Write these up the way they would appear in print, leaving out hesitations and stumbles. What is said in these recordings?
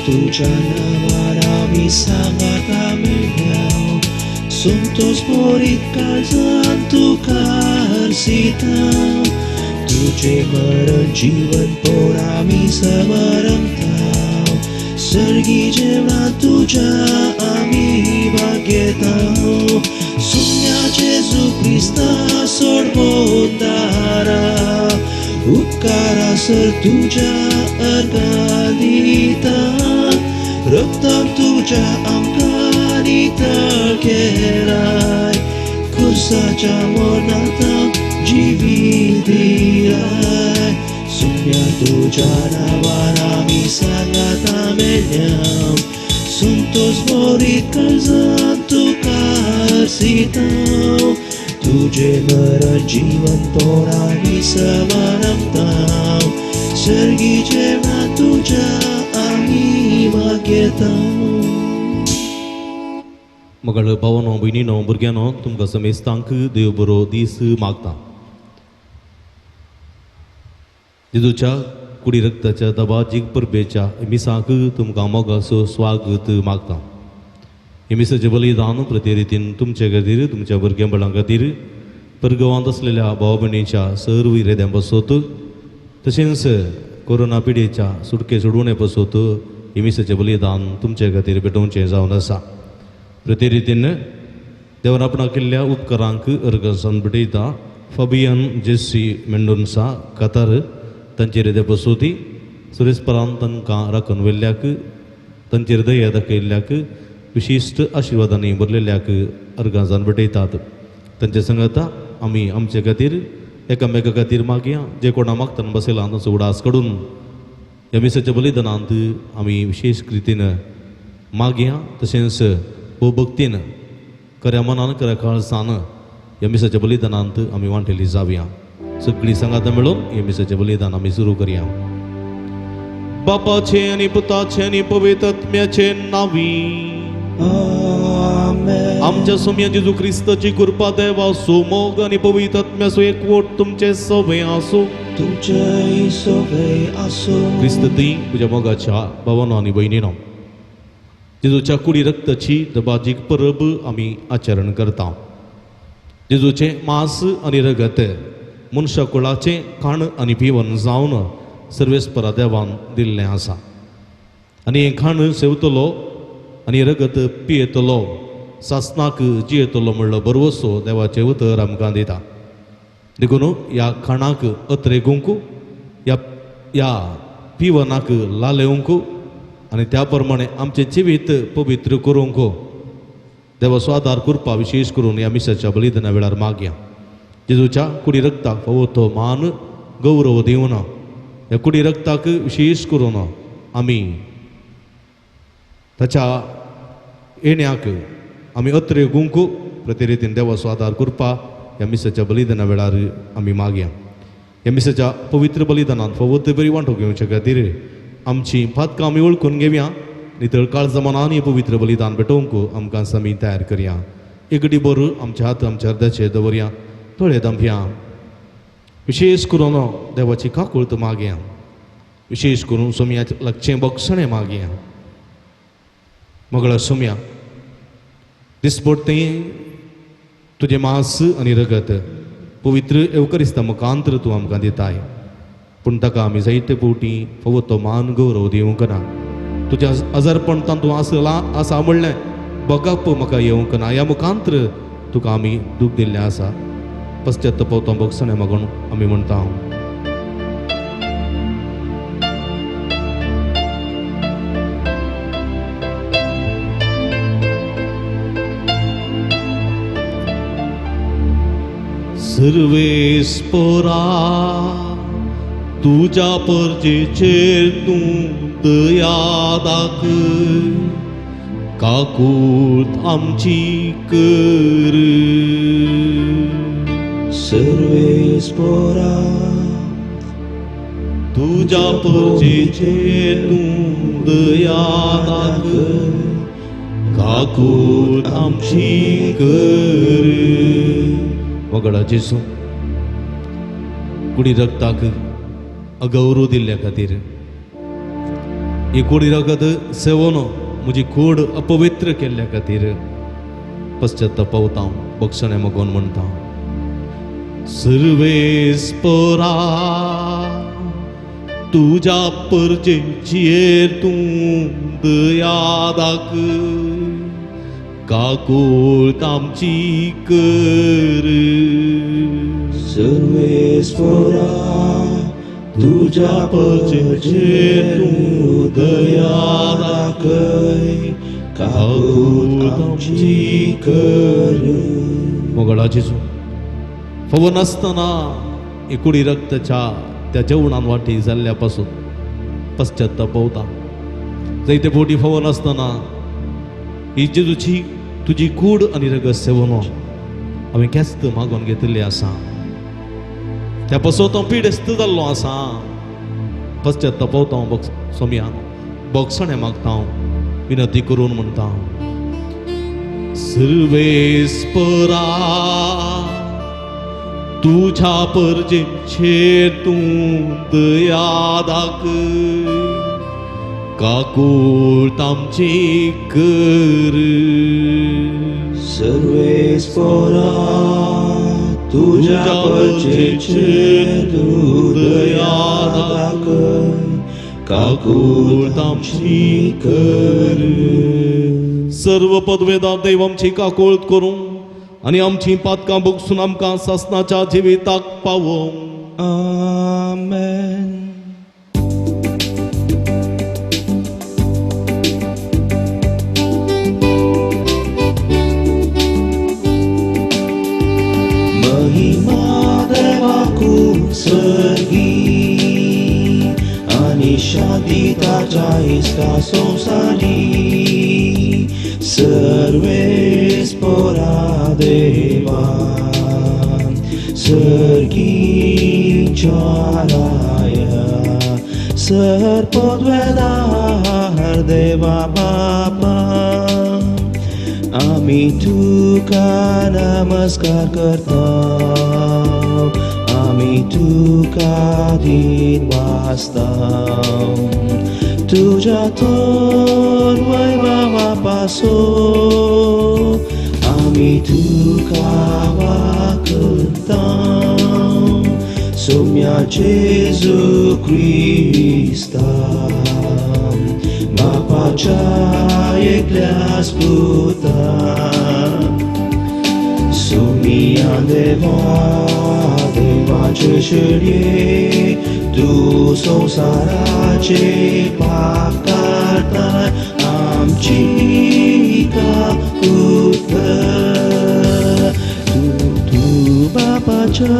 तुझ्या नावाला मी सांगत आम्ही संतोष मोरीत काळजान तुका हरसिता तुझे मरण जीवन पोर आम्ही समरंगता सर्गी जेवणा तुझ्या आम्ही भाग्यता सुन्या जेजू क्रिस्ता सोडवून दारा उपकारा सर तुझ्या अर्गादिता रक्तम तुझ्या आमकां नितळ केलाय खुर्साच्या मरणांता जिवीत दिलाय सुन्या तुझ्या नांवान आमी सांगात आमेल्याम संतोष मोरीत काळजान तुका हरसिता तुझे मरण जीवन पोर आमी समरंगता सर्गी जेवणा तुझ्या आमी भाग्यता. मगळ भावांनो भयणींनो भुरग्यांनो तुमकां समेस्तांक देव बरो दीस मागता. जेजूच्या कुडी रक्ताच्या दबाजीक परबेच्या मिसाक तुमकां मोगाचो स्वागत मागता. हे मिसाचें बलिदान प्रते रितीन तुमचे खातीर तुमच्या भुरग्यांबळां खातीर परगांवांत आसलेल्या भाव भयणीच्या सर्व इरेद्यां पासत तशेंच कोरोना पिडेच्या सुटके सोडवणे पासत हे मिसाचें बलिदान तुमचे खातीर पेटोवचें जावन आसा. प्रते रितीन देवान आपणाक केल्ल्या उपकारांक अर्गसान भेटयता. फाबियन जेसी मेंडोन्सा कातार तांचे हृदय बसोवती सुरेस्परान तांकां राखून व्हेल्ल्याक तांचे हृदय दाखयल्ल्याक विशिश्ट आशिर्वादांनी भरलेल्याक अर्गांजान भेटयतात. तांचे सांगता आमी आमचे खातीर एकामेका खातीर मागया जे कोणा मागतना बसयला ताचो उडास काडून ह्या मिसाच्या बलिदानांत आमी विशेश रितीन मागया. तशेंच भक्तीन खऱ्या मनान खऱ्या काळजान ह्या मिसाच्या बलिदानांत आमी वांटेली जावया. सगळीं सांगाता मेळून हे मिसाचें बलिदान आमी सुरू करया. बापाचे आनी पुताचे आनी पवित्र आत्म्याचे नांवी आमेन. आमच्या सोम्या जेजू क्रिस्ताची कृपा देवा मोग आनी पवित्र आत्म्याचो एकवट तुमचे सवय आसूं. तुमचे सवय आसूं. क्रिस्त ती तुज्या मोगाच्या भावांनो आनी भयणींनो जेजूच्या कुडी रक्ताची दबाजीक परब आमी आचरण करता. जेजूचे मांस आनी रगत मनशा कुळाचें खाण आनी पिवण जावन सर्वेस्परा देवान दिल्लें आसा. आनी हें खाण सेवतलो आनी रगत पियेतलो सासनाक जियेतलो म्हणलो बरवसो देवाचे उतर आमकां दिता. देखून ह्या खाणाक अत्रेगूंक ह्या पिवनाक लालेवंक आनी त्या प्रमाणे आमचें जिवीत पवित्र करूंक देवाचो आदार करपा विशेश करून ह्या मिसाच्या बलिदाना वेळार मागया. जेजूच्या कुडी रक्ताक फावो तो मान गौरव दिवन ह्या कुडी रक्ताक विशेश करून आमी ताच्या येण्याक आमी अत्रेगूंक प्रते रितीन देवाचो आदार करपा ह्या मिसाच्या बलिदाना वेळार आमी मागया. ह्या मिसाच्या पवित्र बलिदानांत फवत बरी वांटो घेवचे खातीर आमची पातकां आमी वळखून घेवया. नितळ काळजा मनान पवित्र बलिदान पेटोवंक आमकां आमी तयार करया. एक बर आमचे हात आमच्या हृदयाचेर दवरया. थोडे दांपया. विशेष करून देवाची काकुळत मागया. विशेष करून सोम्याचे लागचें बक्षणें मागया. मगळा सोम्या दिसपडटें तुजें मांस आनी रगत पवित्र एवकरिस्ता मुखांतर तूं आमकां दिताय. पूण ताका आमी जायते फावटी फवत तो मान गौरव दिवंक ना. तुज्या आजारपण तूं आसा म्हणलें बगाप म्हाका येवंक ना. ह्या मुखांतर तुका आमी दूख दिल्लें आसा. पश्चात्ताप तो बक्षणें मागून आमी म्हणटा. सर्वेस्परा तुज्या परजेचेर तूं दया दाखय. काकूळत आमची कर. सर्वेस्परा तुझ्या परजेचे तू दया दाखय, काकूळत आमची कर. वगडा जेसू कुडी रक्ताक अगौरव दिल्ल्या खातीर ही कुडी रगत सेवनो म्हजी कूड अपवित्र केल्ल्या खातीर पश्चात्तापावता बक्षणे मगोन म्हणटा. सर्वेस्परा तुझ्या परजेचेर तूं दया दाखय, काकूळत आमची कर. सर्वेस्परा तुझ्या परजेचेर तूं दया दाखय, काकूळत आमची कर. मोगळा जेजू फव नासतना एकुडी रक्ताच्या त्या जेवणान वाटी जाल्ल्या पासून पश्चात्तापावता. जायते फावटी फव नासतना ही जेजूची तुजी कूड आनी रगत सेवनो हांवें केस्त मागोन घेतिल्लें आसा. त्या पासून तो पिडेस्त जाल्लो आसा. पश्चात्तापावता हांव सोम्या बोगसणें मागता, हांव विनंती करून म्हणटा. सर्वेस्परा तुझ्या परजेचेर तूं दया दाखय, काकूळत आमची कर. सर्वेस्परा तुझ्या परजेचेर तूं दया दाखय, काकूळत आमची कर. सर्व पदवेदार देव आमची काकूळत करूं आनी आमची पातकां भोगसून आमकां सासणाच्या जिविताक पावोवं. आमेन. महिमा देवाकू सर्गी आनी शांती ताच्या इश्टा संसारी. सर्वेस्परा देवा सर्गीच्या राया, सर्पद्वेदार देवा बापा, आमी तुका नमस्कार करता. आमी तुका दिन वाजता. तुझ्या थोर वैभवा पासून आमी तुका वाकता. सोम्या जेजू क्रिस्ता बापाच्या एकल्या स्पुता. सोम्या देवा देवाचे शेडये तू संसाराचे पाप करताय. आमची काकूळत तू बापाच्या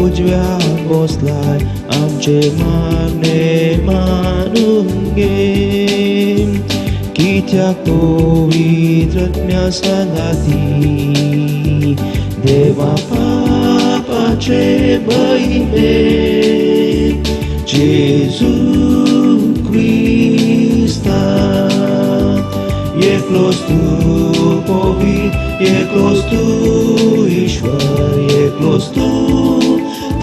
उजव्या बसलाय. आमचे मागणे मानून घे, कित्याक पवित्रज्ञ संगाती देवा पापाचे बहिणे. जेजू क्रिस्ता एकलोच तू पवित्र, एकलोच तू ईश्वर, एकलोच तू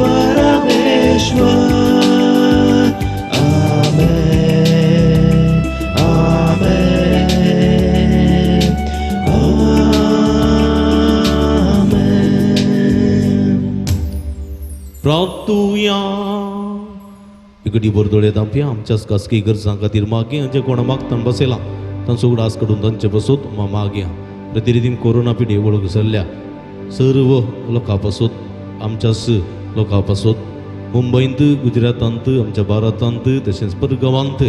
परमेश्वर. आमेन. आमेन. आमेन. प्रार्थुया. इकडी बोरदोळे तांपया आमच्याच खासगी गरजां खातीर मागया. जे कोणा मागतान बसयला तांचो उगडास काडून तांचे बसोत मागया. प्रतिनिधीन कोरोना पिडी वळख जाल्ल्या सर्व लोकां पासून आमच्याच लोकां पासून मुंबईंत, गुजरातांत, आमच्या भारतांत तशेंच परगांवांत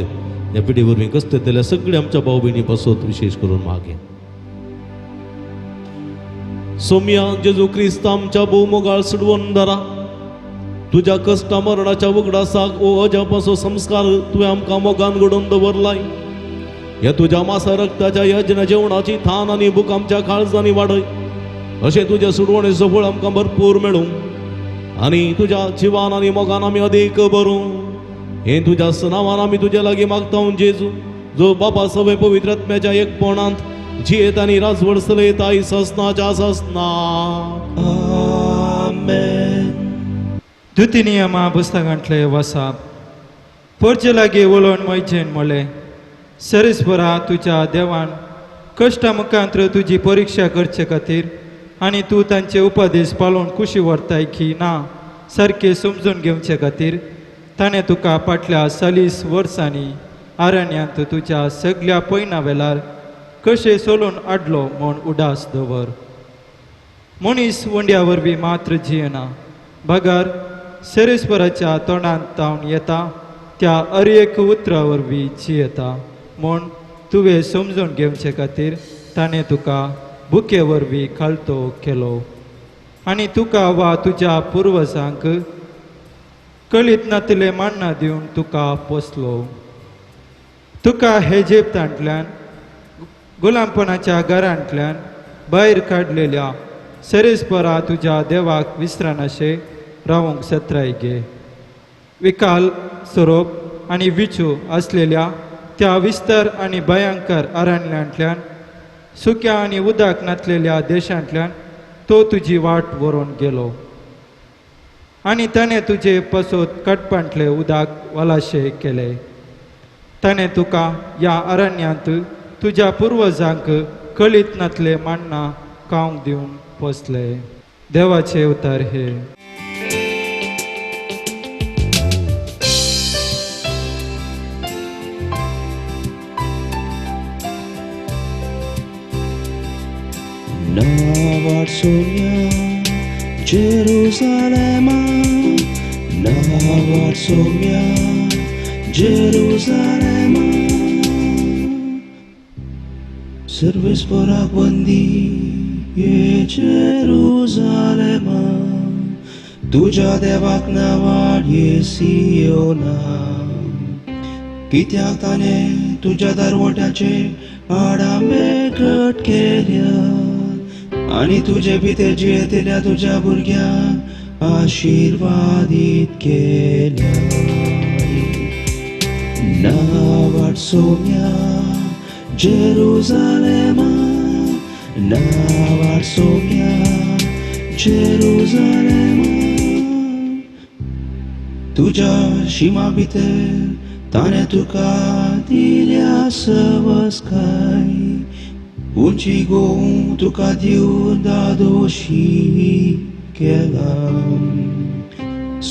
ह्या पिडी वरवीं कश्ट येतल्या सगळ्या आमच्या भाव भयणी पासून विशेष करून मागया. सोम्या जेजू क्रिस्त आमच्या भोवमोगाळ सोडवून धरा. तुझ्या कष्टा मरणाच्या उगडासाक ओ अजा पासो संस्कार तुवें आमकां मोगान घडोवन दवरलाय. या तुझ्या मासा रक्ताच्या यज्ञ जेवणाची थान आणि भूक आमच्या काळजांनी वाढय अशें तुझे सुडवणेचो फळ आमकां भरपूर मेळूं आनी तुझ्या जिवान आनी मोगान आमी अदीक बरूं हे तुझ्या नांवान आमी तुजे लागीं मागता जेजू जो बाबा सवय पवित्र आत्म्याच्या एकपणांत जियेत आनी राजवड चलयता ससनाच्या ससना Amen. द्वितीनियमा पुस्तकांतले वसाप पोरचे लागीं उलोवन मोयचेन म्हळें सरीसपरा तुज्या देवान कश्टा मुखांत्र तुजी परीक्षा करचे खातीर आनी तूं तांचे उपदेश पाळून कुशी व्हरताय की ना सारके समजून घेवचे खातीर ताणें तुका फाटल्या 40 वर्सांनी आरण्यांत तुज्या सगळ्या पयना वेळार कशें सोलून हाडलो म्हूण उडास दवर मनीस वंड्या वरवीं मात्र जियेना भागार सरीसपराच्या तोंडांत तावन येता त्या एक उतरा वरवीं जियेता म्हूण तुवें समजून घेवचे खातीर ताणें तुका बुके वरवीं खालतो केलो आनी तुका वा तुज्या पुर्वजांक कळीत नातले मान्ना दिवन तुका पोसलो तुका इजिप्तांतल्यान गुलामपणाच्या घरांतल्यान भायर काडलेल्या सरीसपरा तुज्या देवाक विसरानाशे रावूंक सत्राय गे विकाल सोरोप आनी विचू आसलेल्या त्या विस्तार आनी भयंकर अरण्यांतल्यान सुक्या आनी उदक नातलेल्या देशांतल्यान तो तुजी वाट व्हरून गेलो आनी ताणें तुजे पसोत कटपांतले उदक वालाशे केले ताणें तुका ह्या अरण्यांत तुज्या पुर्वजांक कळीत नातले मान्ना खावंक दिवन पोसले देवाचे उतार हे Na Varsovia, Jerusalema, na Varsovia, Jerusalema. Servis porak bandi, ye Jerusalema, तुझ्या देवाक नावाड ये सियोना कित्याक ताणें तुज्या दरवट्याचे आडांबे घट केल्या आनी तुजे भितर जियेतल्या तुज्या भुरग्यांक आशिर्वादीत केल्या ना वार्सोव्या जेरुसालेमा ना वार्सोव्या जेरुसालेमा तुझ्या शिमा भितर ताणें तुका दिल्या सवस्काय उंची गोवूं तुका दिवन दादोशी केला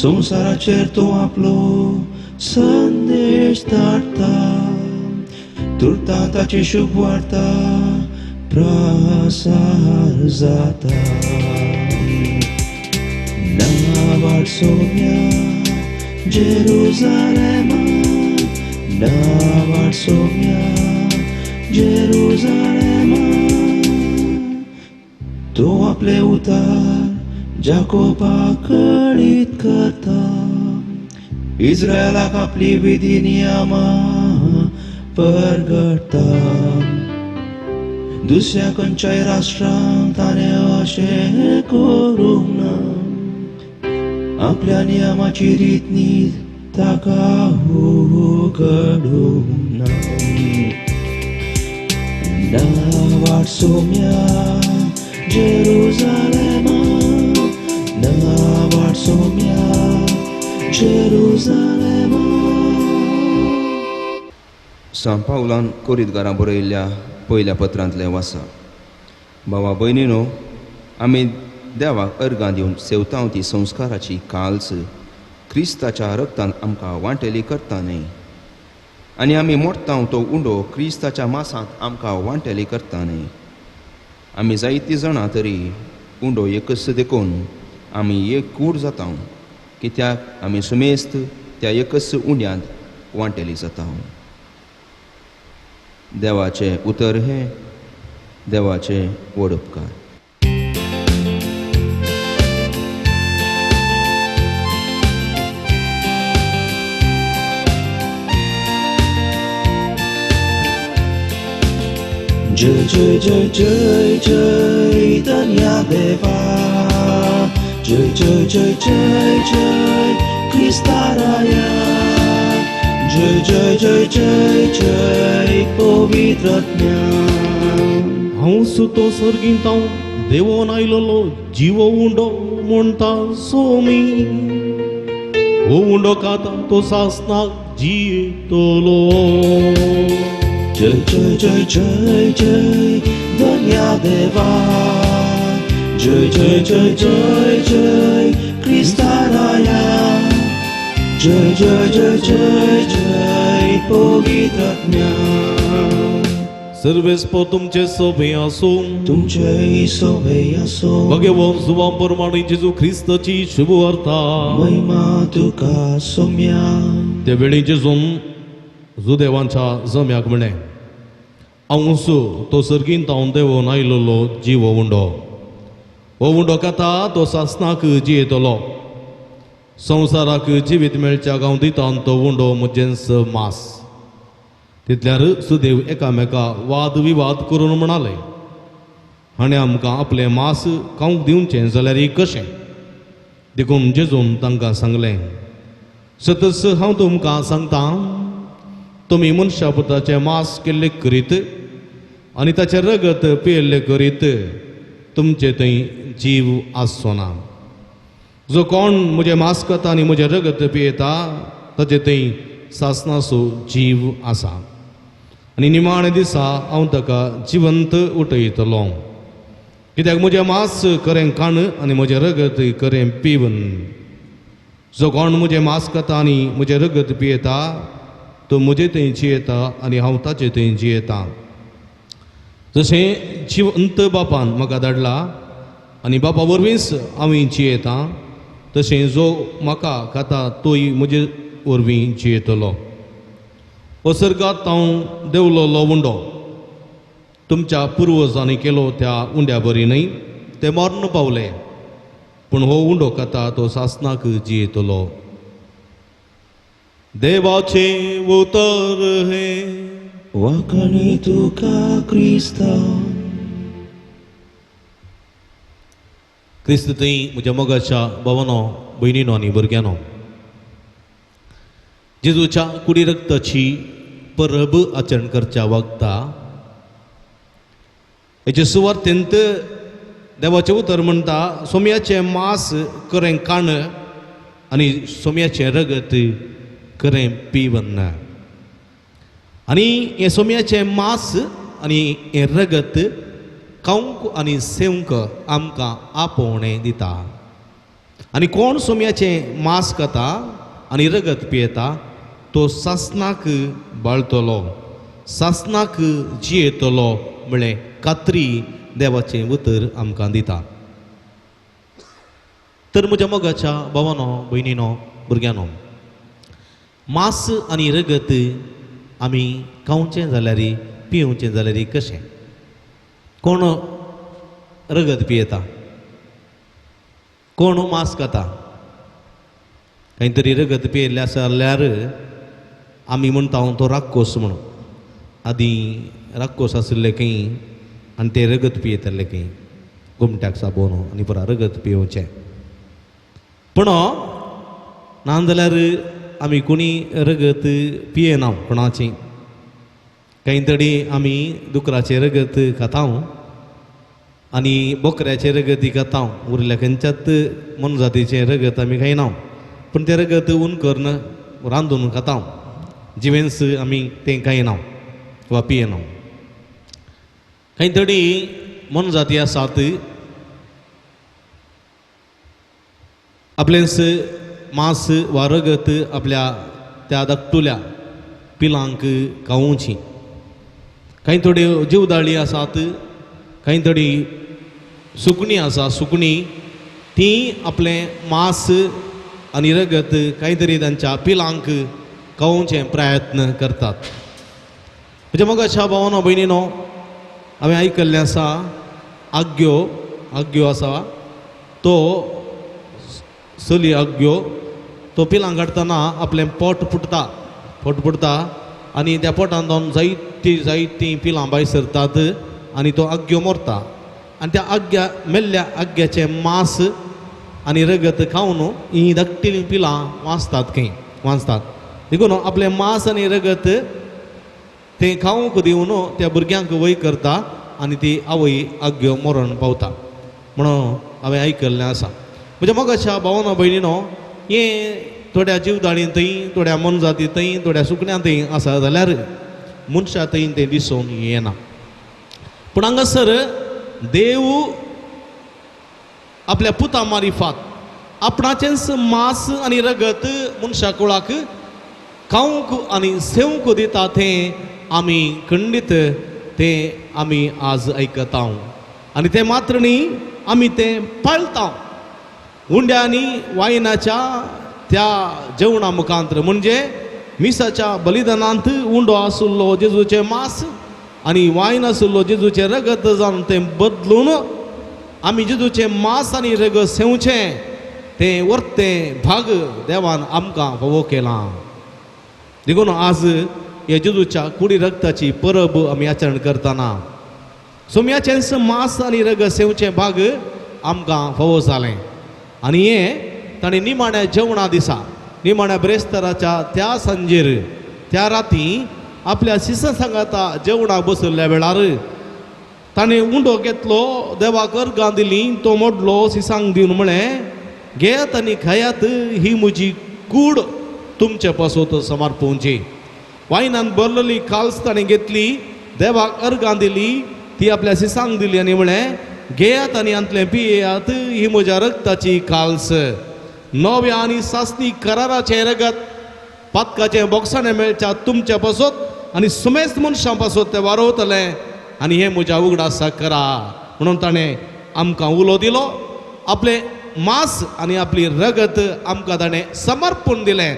संवसाराचेर तो आपलो संदेश धाडटा तुरता ताची शुभ वार्ता प्रसार जाता ना वार्सोव्या जेरुसालेमा ना वार्सोव्या जेरुसालेमा तो आपले उतार जाकोबाक कळीत करता इस्रायलाक आपली विधी नियमां परगटता दुसऱ्या खंयच्याय राष्ट्रांक ताणें अशें करूंक ना आपल्या नियमाची रीत नीत ताका उगडूंक ना ना वार्सोव्या जेरुसालेमा ना वार्सोव्या जेरुसालेमा सांत पावलान कोरींतकारां बरयल्ल्या पयल्या पत्रांतलें वासा भावा भयणीनो आमी देवाक अर्गां दिवन सेवतांव ती संस्काराची काल्स क्रिस्ताच्या रक्तान आमकां वांटेली करता न्ही आनी आमी मोडटाव तो उंडो क्रिस्ताच्या मासांत आमकां वांटेली करता न्ही आमी जायतीं जाणां तरी उंडो एकच देखून आमी एक कूड जाता कित्याक आमी सुमेस्त त्या एकच उंड्यांत वांटेली जाता देवाचे उतर हे देवाचे व्हड उपकार जय जय जय जय चैतन्य देवा जय जय जय जय जय ख्रिस्ताराया जय जय जय जय जय पवित्रात्म्या हांव सुतो सर्गिंतां देवोन आयलोलो जीव उंडो म्हणटा सोमी हो उंडो खाता तो सासनाक जियेतलो जय जय जय जय जय धन्य देवा जय जय जय जय जय ख्रिस्ताराया जय जय जय जय जय पवित्रात्म्या सर्वेस्पो तुमचे सोबे आसूं तुमचे सोबे असो भगवान सुवा परमाणे जेजू ख्रिस्ताची शुभ वार्ता महिमा तुका सोम्या त्या वेळी जेजून जुदेवांच्या जम्याक म्हणे हांवसू तो सर्गीन तावन देवोन आयलोलो जीव उंडो हो उंडो खाता तो सासनाक जियेतलो संवसाराक जिवीत मेळच्या हांव दिता तो उंडो म्हजेंच मास तितल्यार सुदेव एकामेका वाद विवाद करून म्हणाले हाणें आमकां आपलें मास खावंक दिवचें जाल्यार कशें देखून जेजून तांकां सांगलें सतस हांव तुमकां सांगतां तुमी मनशा पुताचें मास केल्लें करीत आनी ताचें रगत पियेल्लें करीत तुमचे थंय जीव आसचो ना जो कोण म्हजें मास खाता आनी म्हजें रगत पियेता ताचे थंय सासनाचो जीव आसा आनी निमाणे दिसा हांव ताका जिवंत उठयतलो कित्याक म्हजें मास खरें खाण आनी म्हजें रगत खरें पिवन जो कोण म्हजें मास खाता आनी म्हजें रगत पियेता तो म्हजे थंय जियेता आनी हांव ताचे थंय जियेता जशें जिवंत बापान म्हाका धाडला आनी बापा वरवींच हांव जियेता तशें जो म्हाका खाता तोय म्हजे वरवीं जियेतलो हो सर्गात हांव देवलोलो उंडो तुमच्या पुर्वजांनी केलो त्या उंड्या बरी न्हय ते मरण पावले पूण हो उंडो खाता तो सासनाक जियेतलो देवाचे उतर हे वाकणी तुका क्रिस्ता क्रिस्त थंय म्हज्या मोगाच्या भावानो भयणीनो आनी भुरग्यानो जेजूच्या कुडी रक्ताची परब आचरण करच्या वक्ता हेचे सुवातेंत देवाचें उतर म्हणटा सोम्याचें मास खरें खाण आनी सोम्याचें रगत खरें पिवन आनी हें सोम्याचें मास आनी हें रगत खावंक आनी सेवंक आमकां आपोवणें दिता आनी कोण सोम्याचें मास खाता आनी रगत पियेता तो सासनाक बाळतलो सासनाक जियेतलो म्हळ्यार कात्री देवाचें उतर आमकां दिता तर म्हज्या मोगाच्या भावानो भयणीनो भुरग्यानो मास आनी रगत आमी खावचें जाल्यार पिवचें जाल्यार कशें कोण रगत पियेता कोण मास खाता खंय तरी रगत पियेल्लें आसा जाल्यार आमी म्हणटा तो राक्कोस म्हणून आदीं राक्कोस आशिल्ले खंय आनी ते रगत पियेताले खंय घुमट्याक साबोन आनी पुरा रगत पिवचें पूण नाजाल्यार आमी कोणी रगत पियेना कोणाची खंय तरी आमी दुकराचें रगत खाता आनी बोकऱ्याचें रगत खाता उरल्या खंयच्याच मनजातीचें रगत आमी खायना पूण तें रगत ऊन करून रांदून खाता जिवेन्स आमी तें खायना वा पियेना खंय तरी मनजाती आसात आपलेंच मास वा रगत आपल्या त्या धाकटुल्या पिलांक खावची खंय थोड्यो जीवदाळी आसात खंय थोडी सुकणीं आसा सुकणीं तीं आपलें मास आनी रगत खंय तरी तांच्या पिलांक खावचे प्रयत्न करतात म्हज्या मोगाच्या भावानो भयणीनो हांवें आयकल्लें आसा आग्यो आसा तो चली आग्यो तो पिलांक काडटना आपलें पोट फुटता आनी त्या पोटांत जायतीं पिलां भायर सरतात आनी तो आग्यो मोरता आनी त्या आग्या मेल्ल्या आग्याचे मांस आनी रगत खावन ही धाकटी पिलां वाचतात देखून आपले मांस आनी रगत ते खावंक दिवन त्या भुरग्यांक वय करता आनी ती आवय आग्यो मरण पावता म्हणून हांवें आयकल्लें आसा म्हणजे मोगाच्या भावानो भयणीनो हे थोड्या जीवदाळीं थंय थोड्या मनजाती थंय थोड्या सुकण्यां थंय आसा जाल्यार मनशा थंय तें दिसून येना पूण हांगासर देव आपल्या पुता मारिफात आपणाचेंच मांस आनी रगत मनशा कुळाक खावंक आनी सेवंक दिता तें आमी खंडीत तें आमी आज आयकता आनी तें मात्र न्ही आमी तें पाळता हुंड्यांनी वायनाच्या त्या जेवणा मुखांतर म्हणजे मिसाच्या बलिदानांत उंडो आसुल्लो जेजूचें मांस आनी वायन आसुल्लो जेजूचें रगत जावन तें बदलून आमी जेजूचें मांस आनी रगत सेवचें तें वर्तें भाग देवान आमकां फावो केलां देखून आज हे जेजूच्या कुडी रक्ताची परब आमी आचरण करतना सोम्याचेंच मांस आनी रगत सेवचें भाग आमकां फावो जालें आनी हें ताणें निमाण्या जेवणा दिसा निमाण्या ब्रेस्ताराच्या त्या सांजेर त्या राती आपल्या शिसां सांगाता जेवणाक बसयल्ल्या वेळार ताणें उंडो घेतलो देवाक अर्गां दिली तो मोडलो शिसांक दिवन म्हळें घेयात आनी खायात ही म्हजी कूड तुमचे पासत समर्पोवची वायनान भरलेली काल्स ताणें घेतली देवाक अर्गां दिली ती आपल्या शिसांक दिली आनी म्हळें घेयात आनी अंतलें पियेयात ही म्हज्या रक्ताची काल्स नव्या आनी सासणी कराराचें रगत पातकाचें बॉक्साणें मेळच्या तुमच्या पासत आनी सुमेस्त मनशां पासत तें वारोवतलें आनी हें म्हज्या उगडासा करा म्हणून ताणें आमकां उलो दिलो आपलें मांस आनी आपली रगत आमकां ताणें समर्पण दिलें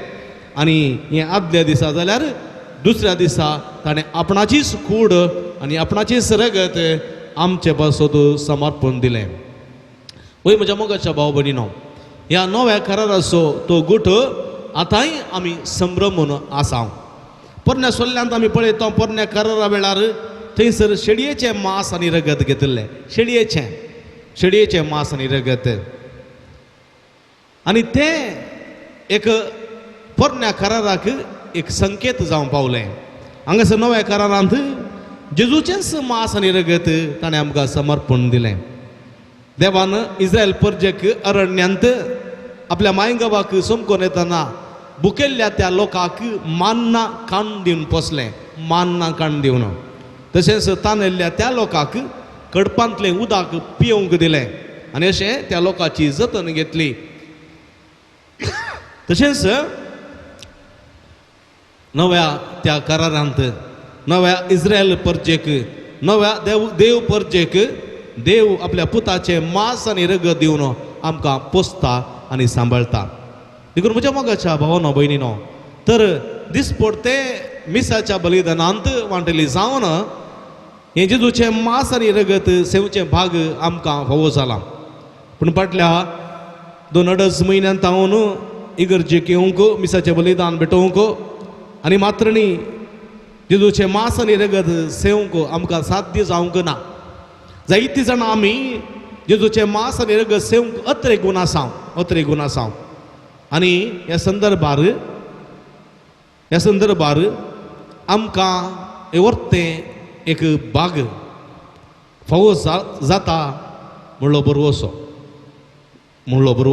आनी हें आदल्या दिसा जाल्यार दुसऱ्या दिसा ताणें आपणाचीच कूड आनी आपणाचीच रगत आमचे पासत समर्पण दिलें वय म्हज्या मोगाच्या भाव भयणीनो ह्या नव्या कराराचो तो गुठ आतांय आमी संभ्रमून आसा पोरण्या सोल्ल्यांत आमी पळयता पोरण्या करारा वेळार थंयसर शेडयेचें मांस आनी रगत घेतिल्लें शेडयेचें मांस आनी रगत आनी तें एक पोरण्या कराराक एक संकेत जावं पावलें हांगासर नव्या करारांत जेजूचेंच मांस आनी रगत ताणें आमकां समर्पण दिलें देवान इस्रायल परजेक अरण्यांत आपल्या मायगावाक सोमकोन येतना भुकेल्ल्या त्या लोकांक मान्ना काण दिवन पोसलें मान्ना काण दिवन तशेंच तांदळिल्ल्या त्या लोकांक कडपांतलें उदक पियोवंक दिलें आनी अशें त्या लोकांची जतन घेतली तशेंच नव्या त्या करारांत नव्या इस्रायल परजेक नव्या देव परजेक देव आपल्या पुताचें मांस आनी रगत दिवन आमकां पोसता आनी सांबाळटा देखून म्हज्या मोगाच्या भावानो भयणीनो तर दिसपडते मिसाच्या बलिदानांत वांटली जावन हें जेजूचें मांस आनी रगत सेवचें भाग आमकां फावो जाला पूण फाटल्या 2.5 म्हयन्यांत हांव इगर्जेक येवंक मिसाचें बलिदान भेटोवंक आनी मात्र न्ही जेजूचें मांस आनी रगत सेवंक आमकां साध्य जावंक ना जायतीं जाणां आमी जेजूचें मांस आनी रगत सेवंक अत्रेगून आसा आनी ह्या संदर्भार आमकां हे वर्तें एक भाग फावो जाता म्हणलो बरो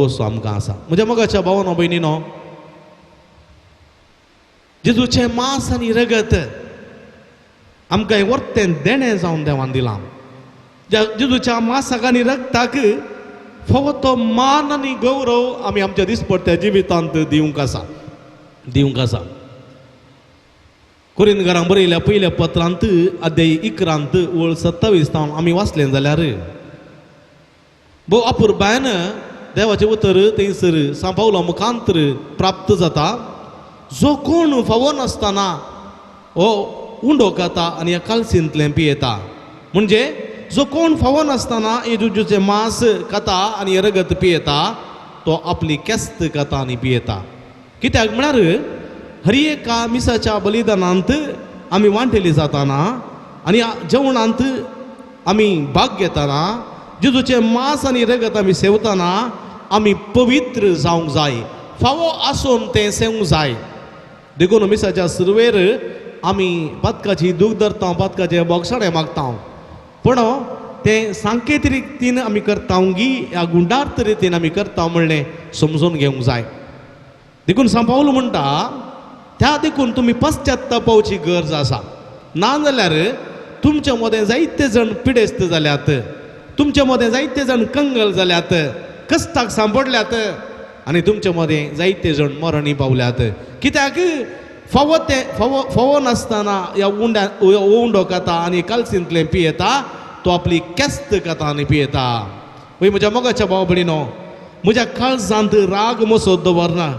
असो आमकां आसा म्हज्या मोगाच्या भावानो भयणीनो जेजूचें मांस आनी रगत आमकां हें वर्तें देणें जावन देवान दिलां जेजूच्या मांसाक आनी रगताक फावो तो मान आनी गौरव आमी आमच्या दिसपट्ट्या जिवितांत दिवंक आसा कोरिंथकारांक बरयल्या पयल्या पत्रांत अध्याय 11 ओळ 27 आमी वाचलें जाल्यार भोव अपुरबायन देवाचें उतर थंयसर सांत पावला मुखांतर प्राप्त जाता जो कोण फावो नासतना हो उंडो खाता आनी ह्या कालसींतलें पियेता म्हणजे जो कोण फावो नासतना जेजूचें मांस खाता आनी रगत पियेता तो आपली केस्त खाता आनी पियेता कित्याक म्हळ्यार हरी एका मिसाच्या बलिदानांत आमी वांटेली जाताना आनी जेवणांत आमी भाग घेताना जेजूचे मांस आनी रगत आमी सेवताना आमी पवित्र जावंक जाय, फावो आसून तें सेवंक जाय. देखून मिसाच्या सुरवेर आमी पातकाची दूख धरता, पातकाचे बोगसाणें मागता, पूण तें सांकेत रितीन आमी करता गी ह्या गुंडार्थ रितीन आमी करता म्हणलें समजून घेवंक जाय. देखून सांपावल म्हणटा त्या देखून तुमी पश्चात्तापावची गरज आसा, नाजाल्यार तुमच्या मदें जायते जण पिडेस्त जाल्यात, तुमच्या मदें जायते जण कंगल जाल्यात, कश्टाक सांपडल्यात आनी तुमच्या मदें जायते जण मरणी पावल्यात. कित्याक फावो नासतना ह्या उंडो खाता आनी कालसिंतलें पियेता, तो आपली केस्त खाता आनी पियेता. वय म्हज्या मोगाच्या भाव भयणीनो, म्हज्या काळजांत राग मसोद दवरना,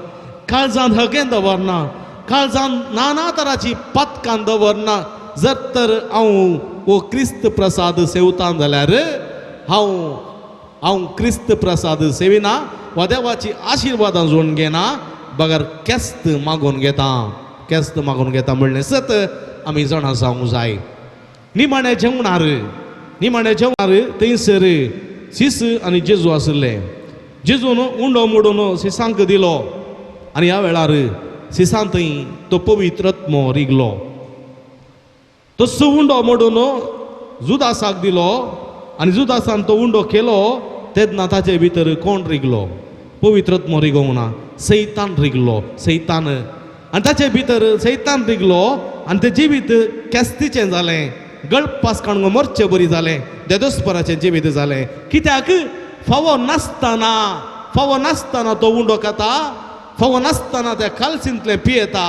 काळजांत हगें दवरना, काळजांत नाना तराची पथकां दवरना. जर तर हांव हो क्रिस्त प्रसाद सेवता जाल्यार हांव क्रिस्त प्रसाद सेविना, वा देवाची आशिर्वादां जोडून घेना, बगर केस्त मागून घेता, केस्त मागून घेता म्हणलें सत आमी जाणा जावंक जाय. निमाणें जेवणार थंयसर सीस आनी जेजू आसले. जेजून उंडो मोडून सिसांक दिलो आनी ह्या वेळार सिसान थंय तो पवित्र आत्मो रिगलो. तसो उंडो मोडून जुदासाक दिलो आनी जुदासान तो उंडो केलो, तेन्ना ताचे भितर कोण रिगलो? पवित्र आत्मो रिगोंक ना, सैतान रिगलो, सैतान. आनी ताचे भितर सैतान रिगलो आनी तें जिवीत केस्तीचें जालें, गळपास काणगो मरचें बरी जालें, देदोस्पराचें जिवीत जालें. कित्याक फावो नासतना तो उंडो खाता, फावो नासतना त्या कालसिंतलें पियेता.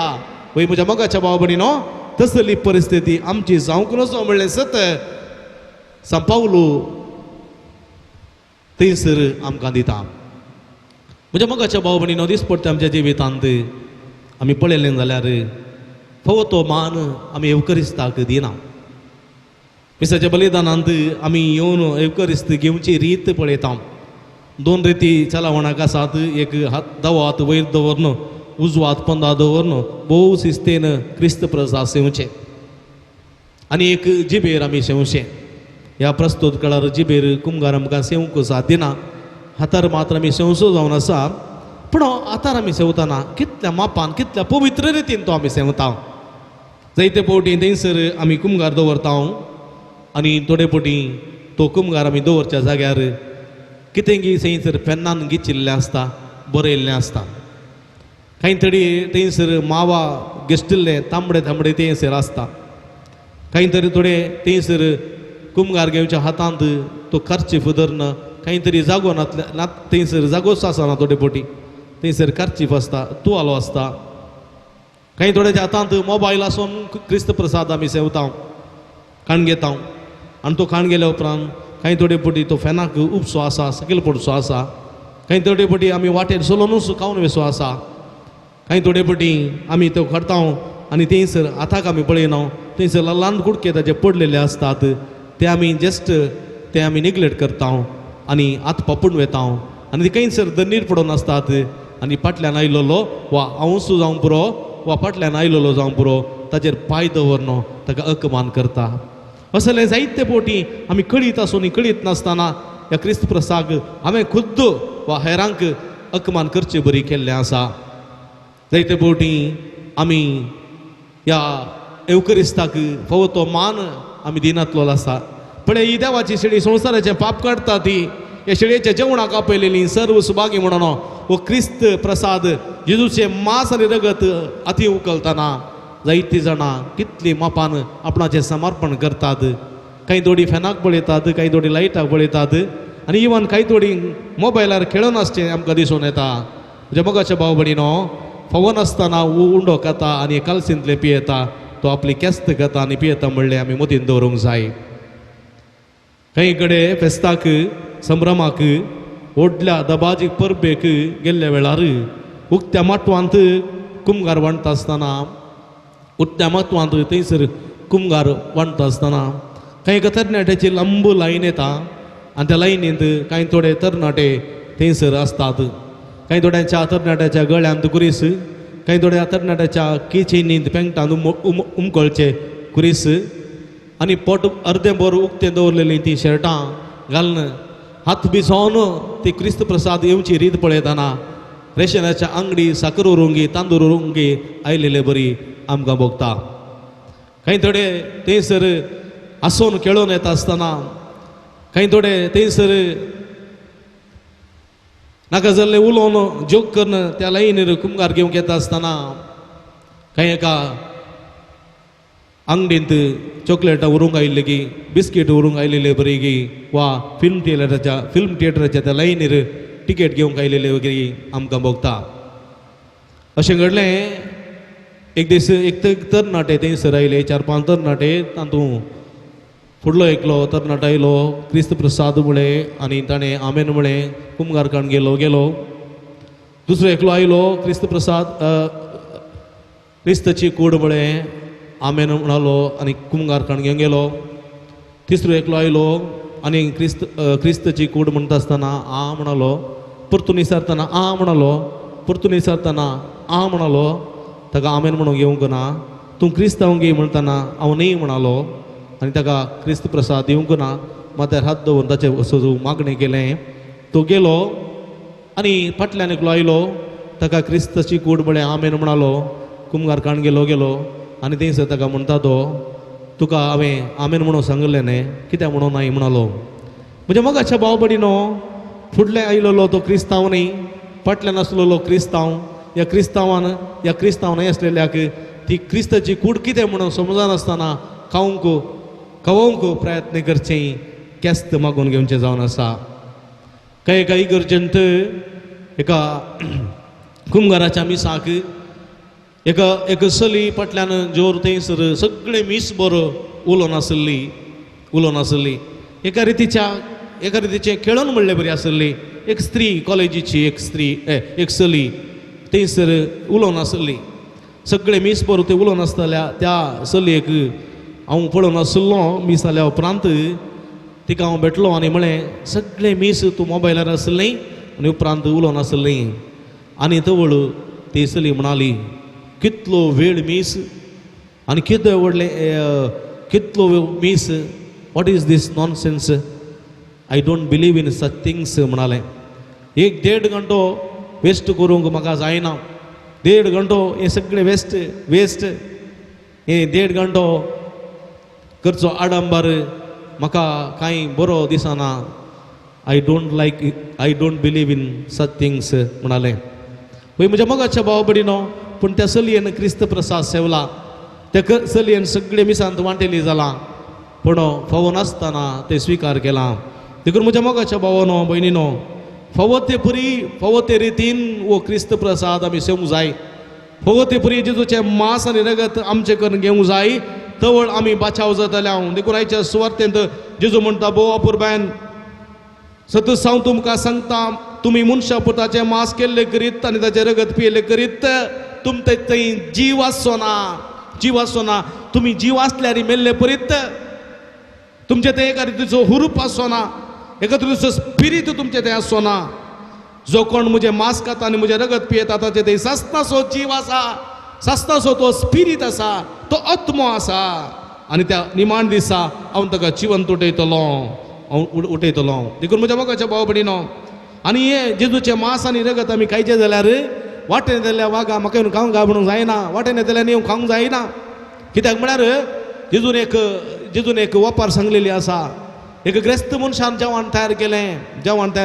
वय म्हज्या मोगाच्या भाव भयणीनो, तसली परिस्थिती आमची जावंक नजो म्हणलें सत सांपावलो थंयसर आमकां दिता. म्हज्या मोगाच्या भाव भयणीनो, दिसपट्टे आमच्या जिवितांत आमी पळयलें जाल्यार फावो तो मान आमी एवकरिस्ताक दिना. मिसाच्या बलिदानांत आमी येवन एवकरिस्त घेवची रीत पळयता. 2 रिती चलावणाक आसात. एक दावो हात वयर दवरन, उजवो हात पंदा दवरन भोव शिस्तेन क्रिस्त प्रसाद सेवचें, आनी एक जिबेर आमी सेवचें. ह्या प्रस्तुत काळार जिबेर कुमगार आमकां सेवंक साथ दिना, हातार मात्र आमी सेवसो जावन आसा. पूण हातार आमी सेवताना कितल्या मापान, कितल्या पवित्र रितीन तो आमी सेवता. जायते फावटी थंयसर आमी कुमगार दवरता आनी थोडे फावटी तो कुमगार आमी दवरच्या जाग्यार कितें गी थंयसर पेनान गिचिल्लें आसता, बरयल्लें आसता. कांय तरी थंयसर मावा गेश्टिल्ले तांबडे तांबडे थंयसर आसता. कांय तरी थोडे थंयसर कुमगार घेवच्या हातांत तो कर्चीफ धरना, कांय तरी जागो नातल्या थंयसर जागोच आसना. थोडे फावटी थंयसर कर्चीफ आसता, तुवालो आसता. कांय थोड्याच्या हातांत मोबायल आसून क्रिस्त प्रसाद आमी सेवता, काण घेता. आनी तो काण गेल्या उपरांत कांय थोडे फावटी तो फेनाक उपसो आसा, सकयल पडसो आसा. कांय थोडे फावटी आमी वाटेर सोलोनूच खावन वेसो आसा. कांय थोडे फावटी आमी तो करता आनी थंयसर हाताक आमी पळयना, थंयसर ल्हान कुडके ताचे पडलेले आसतात, ते आमी जस्ट ते आमी निग्लेक्ट करता आनी हात पापून वेता. आनी खंयसर दनीर पडून आसतात आनी फाटल्यान आयलोलो वा हांवूच जावं पुरो वा फाटल्यान आयलोलो जावं पुरो ताचेर पांय दवरनो ताका अकमान करता. असले जायते फावटी आमी कळीत आसून कळीत नासतना ह्या क्रिस्त प्रसाद हांवें खुद्द वा हेरांक अकमान करचे बरी केल्लें आसा. जायते फावटी आमी ह्या एवकरिस्ताक फावो तो मान आमी दिनातलो आसा. पळय, ही देवाची शेळी संवसाराचें पाप काडटा ती. ह्या शेळयेच्या जेवणाक आपयलेली सर्व सुभागी म्हणून हो क्रिस्त प्रसाद जेजूचे मांस आनी रगत अति उखलतना जायतीं जाणां कितली मापान आपणाचें समर्पण करतात. कांय थोडी फॅनाक पळयतात, कांय थोडी लायटाक पळयतात, आनी इवन कांय थोडी मोबायलार खेळून आसचें आमकां दिसून येता. म्हणजे मोगाच्या भाव भयणीनो, फावो नासतना उंडो खाता आनी कालसिंतलें पियेता, तो आपली केस्त खाता आनी पियेता म्हणलें आमी मतीन दवरूंक जाय. कांय कडेन फेस्ताक, संभ्रमाक, व्हडल्या दबाजीक परबेक गेल्ल्या वेळार उक्त्या माटवांत कुमगार वांटता आसतना, उक्त्या माटवांत थंयसर कुमगार वांटता आसतना कांय तरणाट्याची लंब लायन येता आनी त्या लायनींत कांय थोडे तरणाटे थंयसर आसतात. कांय थोड्यांच्या तरणाट्याच्या गळ्यांत कुरीस, कांय थोड्या तरणाट्याच्या किचेनींत पेंगटांत उमकळचे कुरीस, आनी पोट अर्दें बर उक्तें दवरलेलीं ती शर्टां घालून हात भिजोवन ती क्रिस्त प्रसाद येवची रीत पळयतना रेशनाच्या अंगडी साकर उरुंगी तांदूळ उरुंगी आयलेले बरी आमकां भोगता. काही थोडे थंयसर हांसून खेळून येता आसतना काही थोडे थंयसर नाका जाल्ले उलोवन जोक करून त्या लायनीर कुंभार घेवंक येता आसतना काही एका अंगडींत चॉकलेटां व्हरूंक आयिल्ले की बिस्कीट व्हरूंक आयलेले बरी की वा फिल्म थिएटराच्या त्या लायनीर टिकेट घेवंक आयलेले वगैरे आमकां भोगता. अशें घडलें एक दीस एक तरणाटे थंयसर आयले 4-5 तरणाटे तातूंत फुडलो एकलो तरणाटो आयलो क्रिस्त प्रसाद म्हळें आनी ताणें आमेन म्हळें कुंभारकान गेलो. दुसरो एकलो आयलो क्रिस्त प्रसाद क्रिस्तची कूड म्हळें आमेन म्हणालो आनी कुंभारकान घेवन गेलो. तिसरो एकलो आयलो आनी क्रिस्तची कूड म्हणटा आसतना आ म्हणालो, परतून विचारतना आ म्हणालो, परतून विचारतना आ म्हणालो. ताका आमेन म्हणून घेवंक ना. तूं क्रिस्तांव घे म्हणटना हांव न्ही म्हणालो आनी ताका क्रिस्त प्रसाद दिवंक ना. माथ्यार हात दवरून ताचे वस्तू मागणें केलें. तो गेलो आनी फाटल्यान एकलो आयलो ताका क्रिस्ताची कूड म्हळें आमेन म्हणालो. कुंभारकान गेलो आनी थंयसर ताका म्हणटा तो तुका हांवें आमेन म्हणून सांगलें न्ही कित्याक म्हणून नाही म्हणालो. म्हणजे मोगाच्या भाव भयणीनो फुडल्यान आयिल्लो तो क्रिस्तांव न्ही, फाटल्यान आसलेलो क्रिस्तांव. ह्या क्रिस्तांव न्हय आसलेल्याक ती क्रिस्ताची कूड कितें म्हणून समजनासतना कळोवंक प्रयत्न करचे केस्त मागून घेवचें जावन आसा. काही इगर्जेंत एका कुंभाराच्या मिसाक एक चली फाटल्यान जोर थंयसर सगळे मीस बरो उलोवन आसली. एका रितीचें खेळून म्हणलें बरी आसली. एक स्त्री कॉलेजीची एक चली थंयसर उलोवन आसली. सगळे मीस बरो ते उलोवन आसतल्या त्या चलयेक हांव पळोवन आसलो. मीस जाल्या उपरांत तिका हांव भेटलो आनी म्हळें सगळे मीस तूं मोबायलार आसलीं आनी उपरांत उलोवन आसलीं. आनी तवळ ती चली म्हणाली कितलो वेळ मीस आनी कितलो मीस, what is this nonsense, I don't believe in such things म्हणालें. 1-1.5 घंटो वेस्ट करूंक म्हाका जायना. 1.5 घंटो हे सगळे वेस्ट हे 1.5 घंटो करचो आडंबर म्हाका कांय बरो दिसना. I don't believe in such things म्हणालें. पळय म्हज्या मोगाच्या भाव भयणीनो, पूण त्या चलयेन क्रिस्त प्रसाद सेवला. त्या चलयेन सगळे मिसांत वांटेली जालां पूण फावो नासतना ते स्विकार केला. देखून म्हज्या मोगाच्या भावानो भयणीनो, फावो ते रितीन वो क्रिस्त प्रसाद आमी सेवूंक जाय. फावो ते परी जेजूचें मांस आनी रगत आमचे करून घेवंक जाय. तवळ आमी बाचाव जातल्या. देखून आयच्या सुवार्तेंत जेजू म्हणटा भोव अपुरबायन सतत हांव तुमकां सांगता तुमी मनशा पुताचें मांस केल्लें करीत आनी ताचें रगत पियेलें करीत तुमचे थंय जीव आसचो ना. तुमी जीव आसल्यार मेल्ले परीत तुमचे थंय एका रितीचो हुरूप आसचो ना, एका रितीचो स्पिरीट तुमचे थंय आसचो ना. जो कोण म्हजें मांस खाता आनी म्हजें रगत पियेता ताचे थंय सासनासो जीव आसा, सासनासो तो स्पिरीट आसा, तो आत्मो आसा. आनी त्या निमाण दिसा हांव ताका जिवंत उठयतलो. देखून म्हज्या मोगाच्या भाव भयणीनो, आनी हे जेजूचें मांस आनी रगत आमी खायचे जाल्यार वाटेन येतल्या वागा म्हाका येवन खावंक गाय म्हणूंक जायना. वाटेन येतल्यान येवन खावंक जायना. कित्याक म्हळ्यार जेजून एक वापार सांगलेली आसा. एक ग्रेस्त मनशान जेवण तयार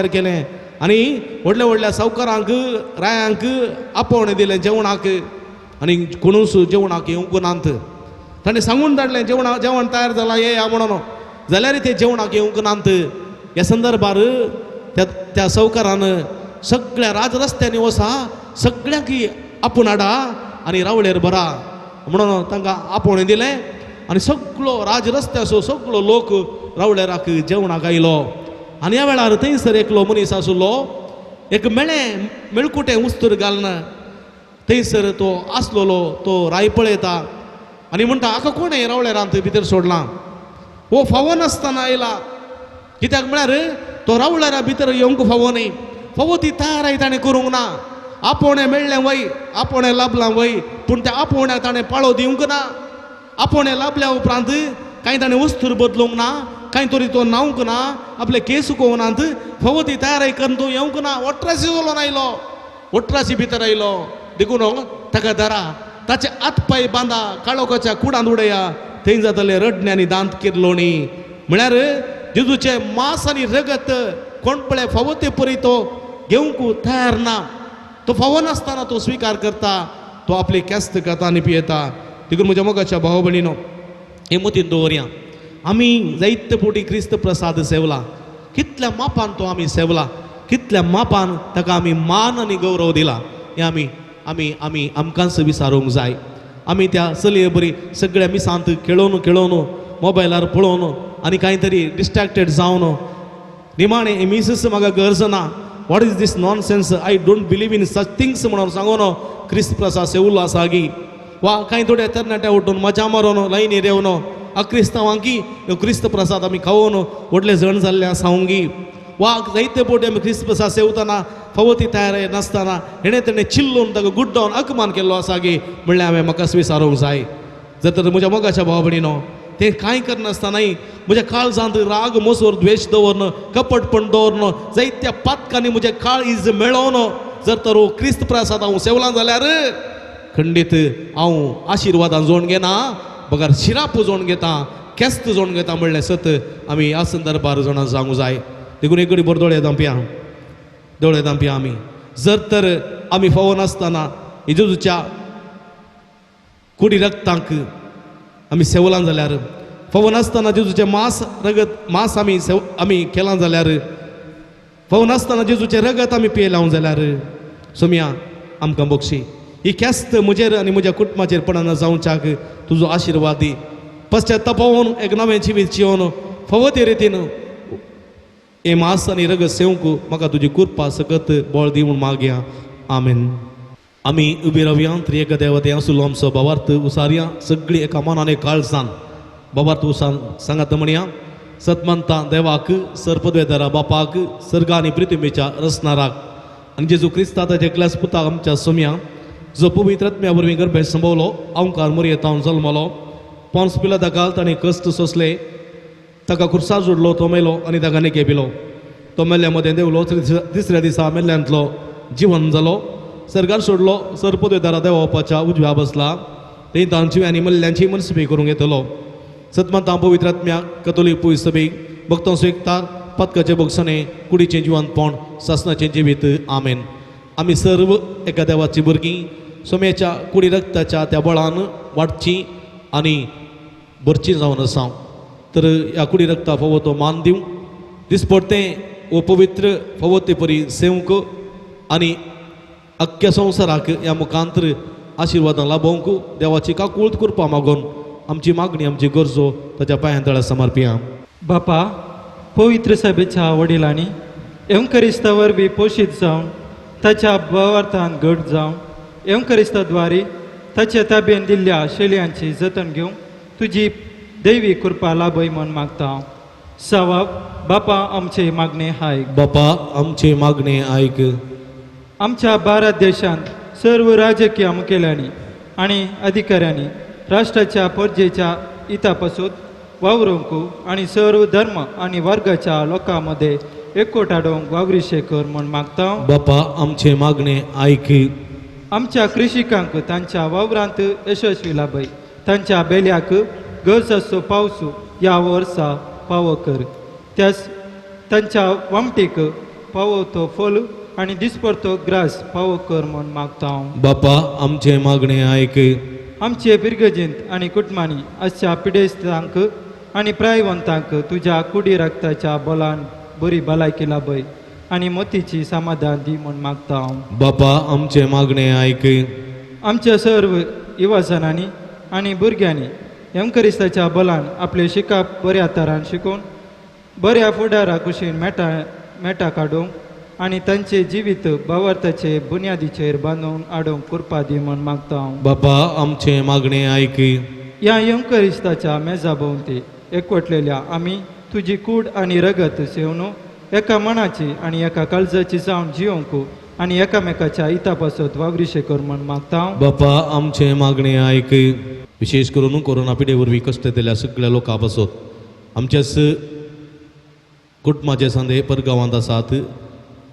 केलें आनी व्हडल्या सावकारांक रायांक आपोवणें दिलें जेवणाक आनी कोणूच जेवणाक येवंक नात. ताणें सांगून धाडलें जेवण तयार जालां ये या म्हणून, जाल्यार ते जेवणाक येवंक नात. ह्या संदर्भार त्या सावकारान सगळ्या राजरस्त्यांनी वसा, सगळ्यांक आपूण हाडा आनी रावळेर भरा म्हणून तांकां आपोवणें दिलें. आनी सगळो राजरस्त्याचो सगळो लोक रावळेराक जेवणाक आयलो. आनी ह्या वेळार थंयसर एकलो मनीस आसलो, एक मेळकुटें उस्तर घालन थंयसर तो आसलोलो. तो राय पळयता आनी म्हणटा हाका कोणें रावळेरांत भितर सोडलां. हो फावो नासतना आयला. कित्याक म्हळ्यार तो रावळेरा भितर येवंक फावो न्ही. फावो ती तयाराय ताणें करूंक ना. आपोवणें मेळ्ळें वय, आपोवणें लाभलां वय, पूण त्या आपोवण्याक ताणें पाळो दिवंक ना. आपोवणें लाभल्या उपरांत कांय ताणें वस्तूर बदलूंक ना कांय तरी तो नावंक ना आपले केस कोवनात फवती तयारी करून तो येवंक ना ओट्रासी उलोवन आयलो ओट्रासी भितर आयलो देखून ताका धरा ताचे हात पांय बांदा काळोखाच्या कुडांत उडया थंय जातले रडणे आनी दांत किरलोणी म्हळ्यार जेजूचे मांस आनी रगत कोण पळय फवते परी तो घेवंक तयार ना तो फावो नासतना तो स्विकार करता तो आपली केस्त करता आनी पियेता देखून म्हज्या मोगाच्या भाव भयणीनो हे मतीन दवरया आमी जायते फावटी क्रिस्त प्रसाद सेवला कितल्या मापान तो आमी सेवला कितल्या मापान ताका आमी मान आनी गौरव दिला हे आमी आमी आमी आमकांच विचारूंक जाय आमी त्या चलये बरी सगळ्या मिसांत खेळोवन मोबायलार पळोवन आनी कांय तरी डिस्ट्रॅक्टेड जावन निमाणे मिसीस म्हाका गरज ना what is this nonsense I don't believe in such things म्हणून सांगून क्रिस्त प्रसाद सेवलो आसा गी वा कांय थोडे तरणाटे उठून मजा मारून लायनी रेवन अक्रिस्तांवांकी क्रिस्त प्रसाद आमी खावून व्हडले जण जाल्ले आसांगी वा जायते फावटी आमी क्रिस्त प्रसाद सेवतना फवती तयार नासतना हेणे तेणें चिल्लोवन ताका गुड्डोवन अकमान केल्लो आसा गी म्हणल्यार हांवें म्हाकाच विचारूंक जाय जर तर म्हज्या मोगाच्या भाव भयणीनो ते कांय करनासतनाय म्हज्या काळजांत राग मोसोर द्वेश दवरन कपटपण दवरन जायत्या पातकांनी म्हजे काळीज मेळोवन जर तर क्रिस्त प्रसाद हांव सेवला जाल्यार खंडीत हांव आशिर्वादान जोड घेना बगार शिराप जोड घेता केस्त जोड घेता म्हणलें सत आमी ह्या संदर्भार जाणां जावंक जाय देखून एक घडी बरो दोळे धांपया आमी जर तर आमी फावो नासतना जेजूच्या कुडी रक्तांक आमी सेवलां जाल्यार फावो नासतना जेजूचे मांस आमी केलां जाल्यार फावो नासतना जेजूचें रगत आमी पियेलां जाल्यार सोम्या आमकां बक्षी ही केस्त म्हजेर आनी म्हज्या कुटुंबाचेर पडना जावच्याक तुजो आशिर्वाद दी पश्चात्तापावून एक नवें जिवीत जिवन फावो ते रितीन हे मांस आनी रगत सेवंक म्हाका तुजी कृपा सकत बळ दी म्हूण मागया आमेन आमी उबी रावया त्रिएक देवते आसलो आमचो भावार्थ उसारया सगळीं एका मनान एक काळजान भावार्थ सांगात म्हणया सतमंता देवाक सरपदवेदारा बापाक सर्ग आनी पृथ्वीच्या रचणाराक आनी जेजू क्रिस्ता ताचे क्लास पुताक आमच्या सोम्या जो पवित्र आत्म्या वरवीं गर्भे संभवलो अवंकार मोरयेतावन जल्मलो पोन्स पिलाताकाल ताणें कश्ट सोंसले ताका खुर्सार जोडलो तो मेलो आनी ताका निकेपिलो तो मेल्ल्या मदें देवलो तिसऱ्या दिसा मेल्ल्यांतलो जिवन जालो सर्गार सोडलो सरपदवेदारा देवा बापाच्या उजव्या बसला थंय तांची आनी मल्ल्यांची मनसुबी करूंक येतलो सतमंता पवित्र आत्म्या कथोलीक पुय सभेक भक्तां स्वेकता पदकाचे बक्षणे कुडीचें जिवंतपण सासणाचें जिवीत आमेन आमी सर्व एका देवाची भुरगीं सोम्याच्या कुडी रक्ताच्या त्या बळान वाडची आनी भरची जावन आसा तर ह्या कुडी रक्ता फावो तो मान दिवं दिसपडटें वो पवित्र फावो ते परी सेवंक आनी अख्ख्या संवसाराक ह्या मुखांतर आशिर्वादां लाभोवंक देवाची काकूळट कृपा मागून आमची मागणी आमची गरजो ताच्या पांयां समर्पिया बापा पवित्र सभेच्या वडिलांनी एवंकरिस्ता वरवीं पोशीत जावन ताच्या भावार्थान घट जावन एवंकरिस्ताद्वारे ताच्या ताब्यान दिल्ल्या शेलयांची जतन घेवंक तुजी दैवी कृपा लाभय म्हूण मागता हांव सवाब बापा आमचे मागणे आयक बापा आमचे मागणे आयक आमच्या भारत देशांत सर्व राजकीय मुखेल्यांनी आनी अधिकाऱ्यांनी राष्ट्राच्या परजेच्या हिता पासून वावरूंक आनी सर्व धर्म आनी वर्गाच्या लोकां मदें एकवट हाडूंक वावरिशे कर म्हूण मागता हांव बापा आमचे मागणे आयक आमच्या कृषिकांक तांच्या वावरांत यशस्वी लाभय तांच्या बेल्याक गरजाचो पावस ह्या वर्सा फावो कर त्याच तांच्या वामटीक फावो तो फल आनी दिसपडतो ग्रास फावो कर म्हूण मागता हांव बापा आमचे मागणे आयक आमचे पिरगजींत आनी कुटुंबांनी आजच्या पिडेस्तांक आनी प्रायवंतांक तुज्या कुडी रक्ताच्या बलान बरी भलायकी लाभय आनी मोतीची समाधान दी म्हूण मागता हांव बापा आमचे मागणे आयक आमच्या सर्व युवाजनांनी आनी भुरग्यांनी एवंकरिस्ताच्या बलान आपले शिकाप बऱ्या तरान शिकून बऱ्या फुडारा कुशीन मेटा काडूंक आनी तांचे जिवीत भावार्थाचे बुन्यादीचेर बांदून हाडूंक कृपा दी म्हूण मागता हांव बापा आमचे मागणे आयक ह्या एवंकरिस्ताच्या मेजा भोंवती एकवटलेल्या आमी तुजी कूड आनी रगत सेवन एका मनाची आनी एका काळजाची जावन जिवंक आनी एकामेकाच्या हिता पासत वावरिशे कर म्हूण मागता हांव बापा आमचे मागणे आयक विशेष करून कोरोना पिडेवरवीं कश्ट केल्या सगळ्या लोकां पासत आमच्याच कुटुंबाचे सांदे परगांवांत आसात,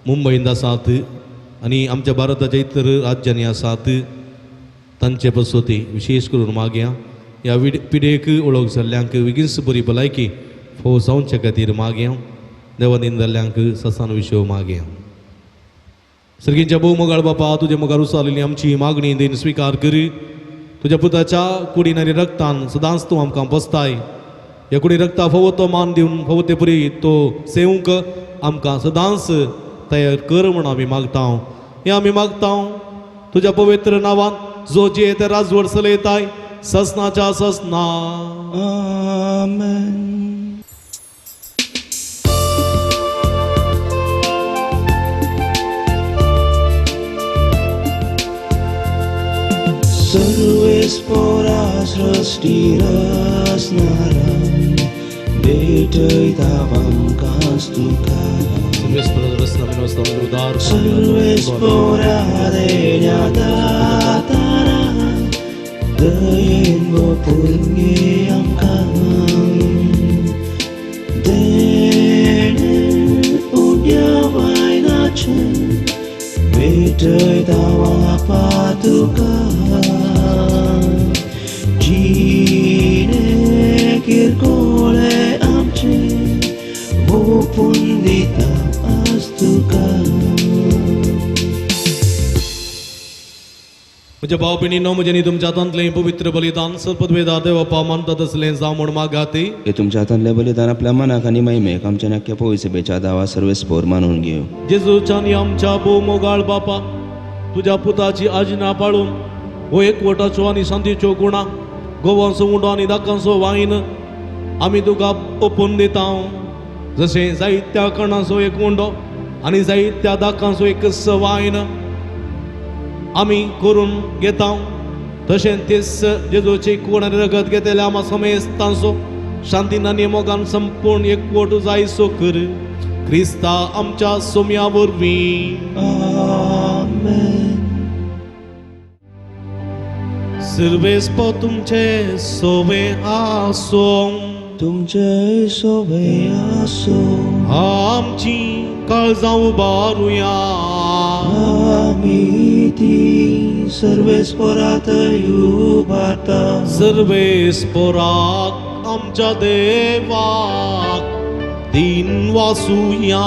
मुंबईंत आसात आनी आमच्या भारताच्या इतर राज्यांनी आसात तांचे पसोती विशेष करून मागया ह्या पिडेक वळख जाल्ल्यांक बेगीनच बरी भलायकी फोव जावचे खातीर मागया. देवान जाल्ल्यांक ससान विशो मागया. सर्गींच्या भोव मोगाळ बापा, तुजे मोगाळ उसारलेली आमची मागणी देन स्विकार कर. तुज्या पुताच्या कुडीन आनी रक्तान सदांच तूं आमकां बसताय. ह्या कुडी रक्ता फोव तो मान दिवन फोव ते परी तो सेवूंक आमकां सदांच तयार कर म्हूण आमी मागता. हें आमी मागता तुज्या पवित्र नांवान जो जे ते राजवट चलयताय ससनाच्या ससना. आमेन. सर्वेस्परा सृष्टी रचणारा भेटयता आमकांच तुका. सर्वेस्परा देण्या दातारा दयेन भोपुरगे आमकां देणे उड्या वायनाचे भेटयता बापा तुका. जिणे किरकोळे आमचे भोपून दिता आज तुका. म्हज्या भाव भयणींनो, म्हजें न्ही तुमच्या हातांतलें पवित्र बलिदान सपदवेदार देवपा मानता तसलें जावं म्हूण मागात. हे तुमच्या हातांतलें बलिदान आपल्या मनाक आनी महिमेक आमच्या नक्क्या पवित्रसभेच्या दावा सर्वेस्पोर मानून घेव. जेजूच्यानी आमच्या भोव मोगाळ बापा, तुज्या पुताची आज्ञा पाळून हो एकवटाचो आनी शांतीच्यो गुणा गोवांचो उंडो आनी दाकांचो वायन आमी तुका ओपून दिता. जशें जायत्या कणांचो एक उंडो आनी जायत्या दाकांचो एकच वायन आमी करून घेता, तशें तेच जेजूची कूड आनी रगत घेतलेल्या आमा समेस्तांचो शांतीन आनी मोगान संपूर्ण एकवट जायसो कर. क्रिस्ता आमच्या सोम्या वरवीं. आमेन. सर्वेस्पो तुमचे सोवे आसो. तुमचे सोबे आसो. आमची काळजां उबारुया. आमी ती सर्वेस्परात उबारता. सर्वेस्पराक आमच्या देवाक दिन वासुया.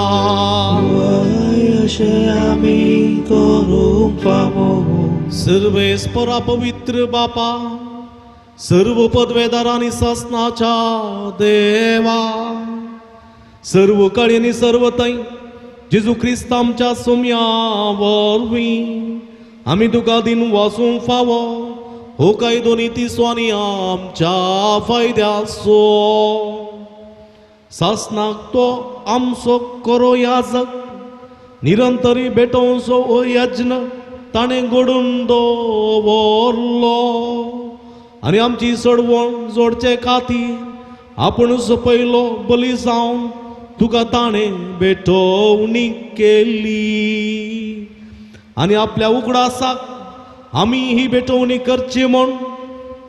वय अशें आमी करूंक फावो. सर्वेस्परा पवित्र बापा, सर्व पदवेदार आनी ससनाच्या देवा, सर्व काळी आनी सर्व थंय जेजू क्रिस्त आमच्या सोम्या वरवीं आमी तुका दिन वाचूंक फावो. हो कायदो नितीसो आनी आमच्या फायद्याचो. सासनाक तो आमचो करो याजक निरंतरी भेटोवचो हो यज्ञ ताणें घडोवन दवरलो आनी आमची सडवण जोडचे खातीर आपुणूच पयलो बली जावन तुका ताणें भेटोवणी केली. आनी आपल्या उगडासाक आमी ही भेटोवणी करची म्हूण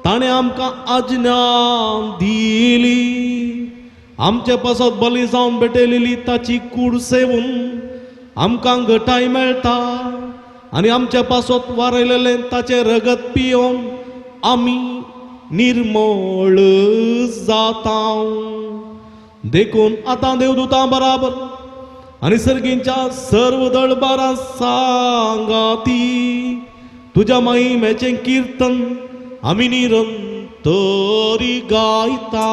ताणें आमकां आज्ञा दिली. आमचे पासत बली जावन भेटयलेली ताची कूड सेवून आमकां घटाय मेळटा आनी आमच्या पासत वारयलेलें ताचें रगत पियोन आमी निर्मळ जाता. देखून आतां देवदूतां बराबर आनी सर्गींच्या सर्व दळबारां सांगाती तुज्या महिमेचें कीर्तन आमी निरंतरी गायता.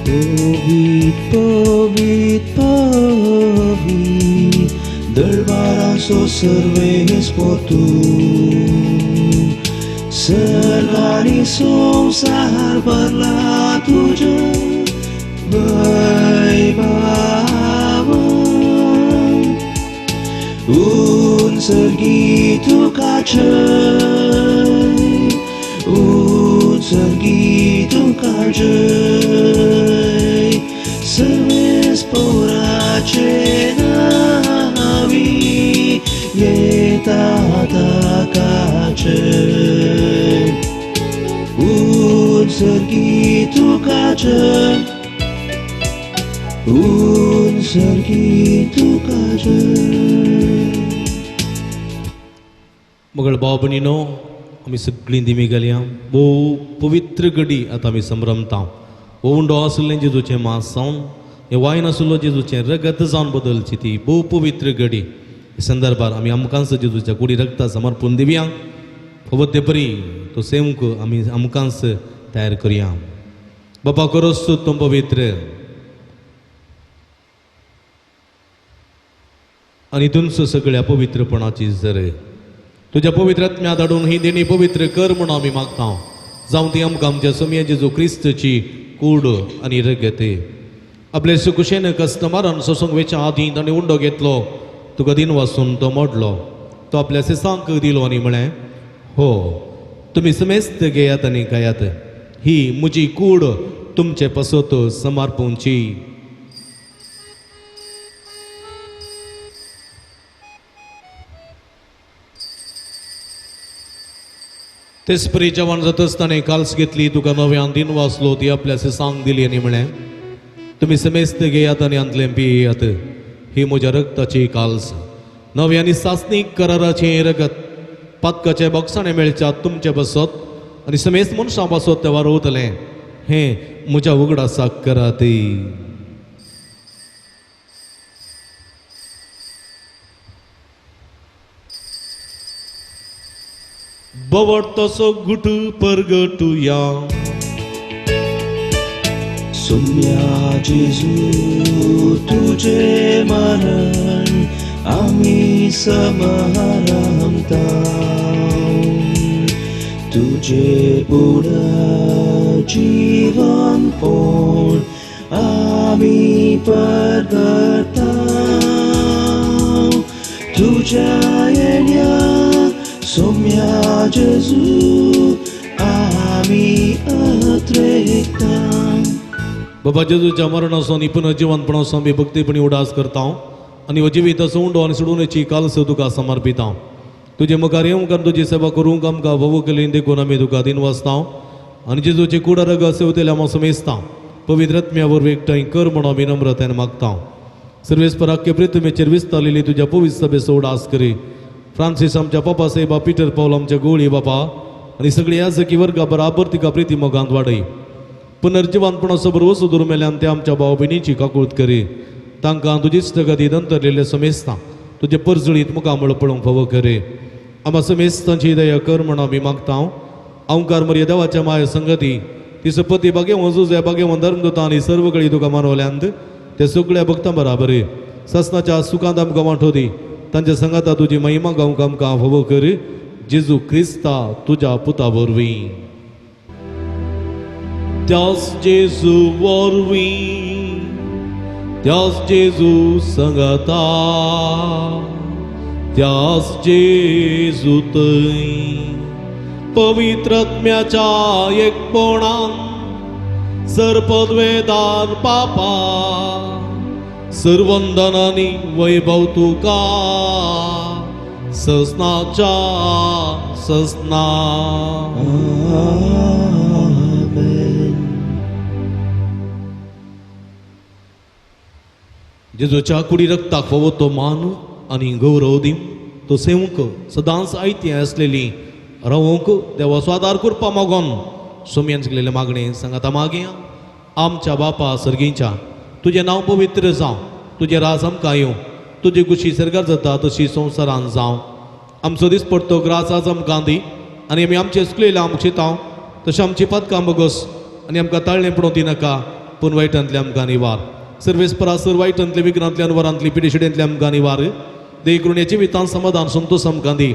Pavit, pavit, pavit, दळबारांचो सर्वेस्पर तूं. सर्ग आनी संवसार भरला तुज्या वैभवान. उत्सर्गी तुका जय, उत्सर्गी तुका जय. सर्वेस पोराचे नावी येतात आकाचे उन्सर्गी तुकाचे मगळ भाव भयणीनो आमी सगळीं दिमी गेल्या भोव पवित्र घडी आतां आमी संभ्रमता हो उंडो आसलें जेजूचें मांस जावन हें वायन आसलो जेजूचें रगत जावन बदलची ती भोव पवित्र घडी हे संदर्भार आमी आमकांच जेजूच्या कुडी रगता समर्पण दिवया फवत बरी तो सेवक आमी आमकांच तयार करया बापा करोस तो पवित्र आनी तुमच सगळ्या पवित्रपणाची जर तुज्या पवित्रात्म्या धाडून ही देणी पवित्र कर म्हणून आमी मागता जावं ती आमकां आमच्या समया जेजू क्रिस्तची कूड आनी रगत आपले सुकुशेन कस्टमरान सोसूंक वेच्या आदीं ताणें उंडो घेतलो तुका दिन वाचून तो मोडलो तो आपल्या सिसांक दिलो आनी म्हळें हो तुमी समेस्त घेयात आनी खायात ही म्हजी कूड तुमचे पसत समर्पूंची तेच परी जेवण जात आसतना काल्स घेतली तुका नव्यान दिन वाचलो ती आपल्या सिसांक दिली आनी म्हळें तुमी समेस्त घेयात आनी अंतलें पियेयात ही म्हज्या रगताची काल्स नव्यानी सासणीक कराराचें रगत पातकाचे बॉक्साणे मेळच्यात तुमचे बसत आनी समेस्त मनशां बसत ते वारोवतलें हें म्हज्या उगडासाक करात बवट तसो गुट परगटुया सोम्या जेजू तुझे मरण आम्ही समरमता तुझे पुढं जीवन पोण आम्ही परगटा तुझ्या येण्या सोम्या जेजू आम्ही अत्रेकता बाबा जेजूच्या मरणासो आनी पुनर्जीवनपणासो आमी भक्तीपणी उडास करता आनी हो जिवीत असो उंडो आनी सोडूनची काल्स तुका समर्पिता तुजे मुखार येवंक आनी तुजी सेवा करूंक आमकां भोव केली देखून आमी तुका दिन वाचता आनी जेजूचे कुडा रग सेवतेले आमी समेजता पवित्रत्म्या वरवीं एकठांय कर म्हणून आमी नम्रतेन मागता सर्वेस्पराक्य प्रितमेचेर विस्तारलेली तुज्या पवित्र सभेचो उडास करी फ्रांसीस आमच्या पापा सेबा पिटर पौल आमच्या गोळी बापा आनी सगळी याजकी वर्गा बराबर तिका प्रिती मोगांत वाडय पुनर्जीवनपणाचो बरोबर सुदूर मेल्यान ते आमच्या भाव भयणीची काकूळट करी तांकां तुजीच जगतीत अंतरलेले समेस्तां तुजे परजळीत मुखामळ पळोवंक फावो करे आम्हा समेस्तांची दया कर म्हणून आमी मागता अवंकार मर्या देवाच्या माय संगती ती सपती बागे वजूज बागे धर्मदूता आनी सर्व कळी तुका मानवल्यांत ते सगळ्या भक्तां बराबर ससनाच्या सुखांत आमकां वांटो दी तांच्या संगाता तुजी महिमा गावंक आमकां फावो कर जेजू क्रिस्ता तुज्या पुता वरवीं त्याच जेजू वरवीं त्याच जेजू संगता त्याच जेजू थंय पवित्रत्म्याच्या एकपणान सरपदवेदार पापा सर्वंदनांनी वैभव तुका ससनाच्या ससना जेजूच्या कुडी रक्ताक फावो तो मान आनी गौरव दी तो सेवक सदांच आयती आसलेली रावोंक देवा स्वादार करपा मागोन सोम्यान शिकलेले मागणे सांगाता मागे आमच्या बापा सर्गीच्या तुजें नांव पवित्र जावं तुजें राज आमकां येवं तुजी कुशी सर्गार जाता तशी संवसारान जावं आमचो दिसपट्टो ग्रास आज आमकां दी आनी आमी आमचे सुकलेले आमकां शितांव तशें आमची पदकां बगस आनी आमकां ताळणें पडोवंक दिनाका पूण वायटांतले आमकां निवार सर्वेस्परा सर वायटांतले विघ्नांतल्यान वरांतली पिडेशिडेंतले आमकां निवार देव करून या जिवितांत समाधान संतोश आमकां दी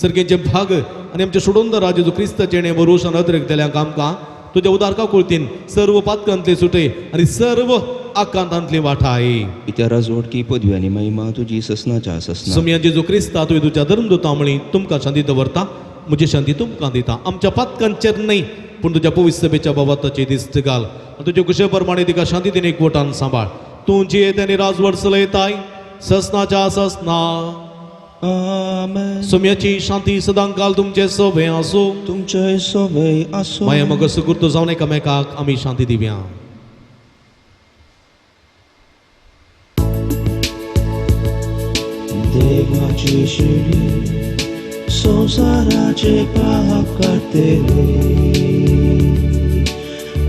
सर्गेचे भाग आनी आमचे सोडून राजेजू क्रिस्ताचे जेणे भरोशान अतिरिक्तल्यांक आमकां तुज्या उदारका कुळतीन सर्व पातकांतले सुटे आनी सर्व आकांतांतली वाठाय इत्या राजवडकी पदवी आनी महिमा तुजी ससनाच्या ससना सोम्या जेजू क्रिस्ता तुवें तुज्या धर्मदूता मळी तुमकां शांती दवरता म्हजी शांती तुमकां दिता. आमच्या पातकांचेर न्हय पूण तुज्या पवित्र सभेच्या बाबताची दिश्ट घाल आनी तुजे कुशे प्रमाणे तिका शांतीन एकवटान सांबाळ. तूं जियेत आनी राजवट चलयताय ससनाच्या ससना. आमेन. सोम्याची शांती सदां काल तुमचे सोबे आसूं. तुमचे सोबे आसूं. माया मग सुकुर्त जावन एकामेकाक आमी शांती दिवया. देवाची शिडी संसाराचे पाप काढतेले.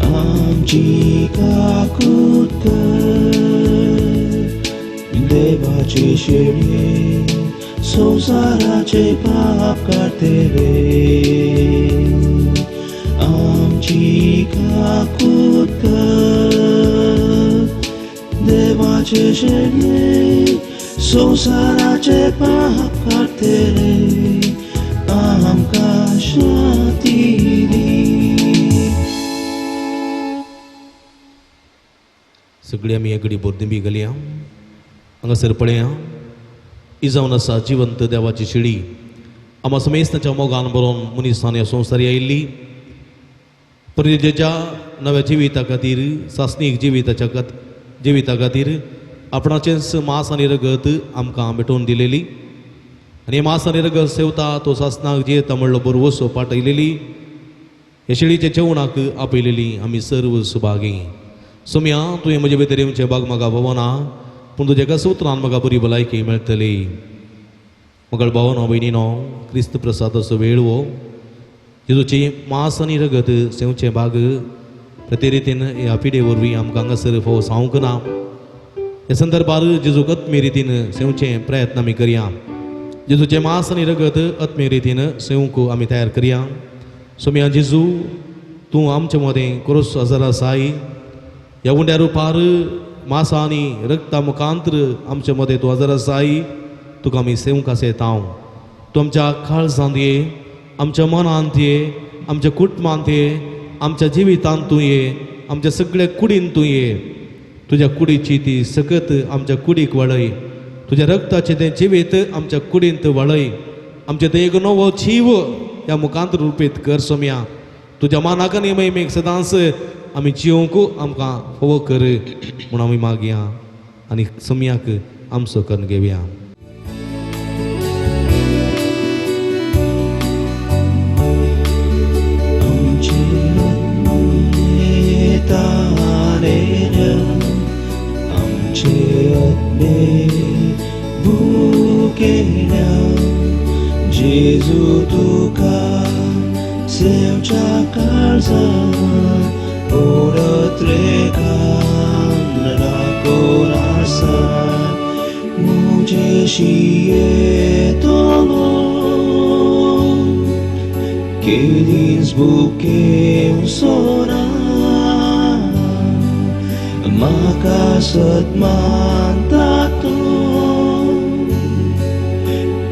आमची काकूत कर. देवाची शिडी संसाराचे पाप काढतेले. आमची काकूत कर. देवाचे शिडी संसाराचे पाप काढतेले. आमकां शांती दी. सगळी आमी एकडे बोर्दी बी घालया. हांगासर पळया इजावन आसा जिवंत देवाची शिडी. आमा समेस्ताच्या मोगान बरोवन मनीसान ह्या संवसारी आयिल्ली. परजेच्या नव्या जिविता खातीर सासणीक जिविता खातीर आपणाचेंच मांस आनी रगत आमकां भेटोवन दिलेली आनी मांस आनी रगत सेवता तो सासनाक जियेता म्हणलो बरो वसो पाठयलेली. हे शिडीचे जेवणाक आपयलेली आमी सर्व सुभागी. सोम्या तुवें म्हजे भितर येवचें भाग म्हाका भवना पूण तुज्या एका सुत्रान म्हाका बरी भलायकी मेळटली. मगळ भावनो भयणीनो क्रिस्त प्रसादाचो वेळ हो. जेजूची मांस आनी रगत सेवचें भाग प्रते रितीन ह्या पिढे वरवीं आमकां हांगासर फोव सांगूंक ना. ह्या संदर्भार जेजूक आत्मे रितीन सेवचें प्रयत्न आमी करया. जेजूचें मांस आनी रगत आत्मे रितीन सेवूंक आमी तयार करया. सोम्या जेजू तूं आमचे मदें कोरोस हजर आसाय. ह्या उंड्या रुपार मांसा आनी रगता मुखांतर आमचे मदें तूं हजर आसाय. तुका आमी सेवूंक आसयतां. तूं आमच्या काळजांत ये, आमच्या मनांत ये, आमच्या कुटुंबांत ये, आमच्या जिवितांत तूं ये, आमच्या सगळ्या कुडीन तूं ये. तुज्या कुडीची ती सकत आमच्या कुडीक वळय. तुज्या रगताचें तें जिवीत आमच्या कुडींत वळय. आमचें तें एक नवो जीव ह्या मुखांत रुपीत कर सोम्या. तुज्या मानाक आनी महिमेक सदांच आमी जिवंक आमकां फोव कर म्हूण आमी मागया आनी सोम्याक आमचो करून घेवया. जेजू तुका सेवच्या काळजांत ओडत रेखान राखून आसा. मुजेशी येतलो केदींच बुके सोना. म्हाका सदमानता तूं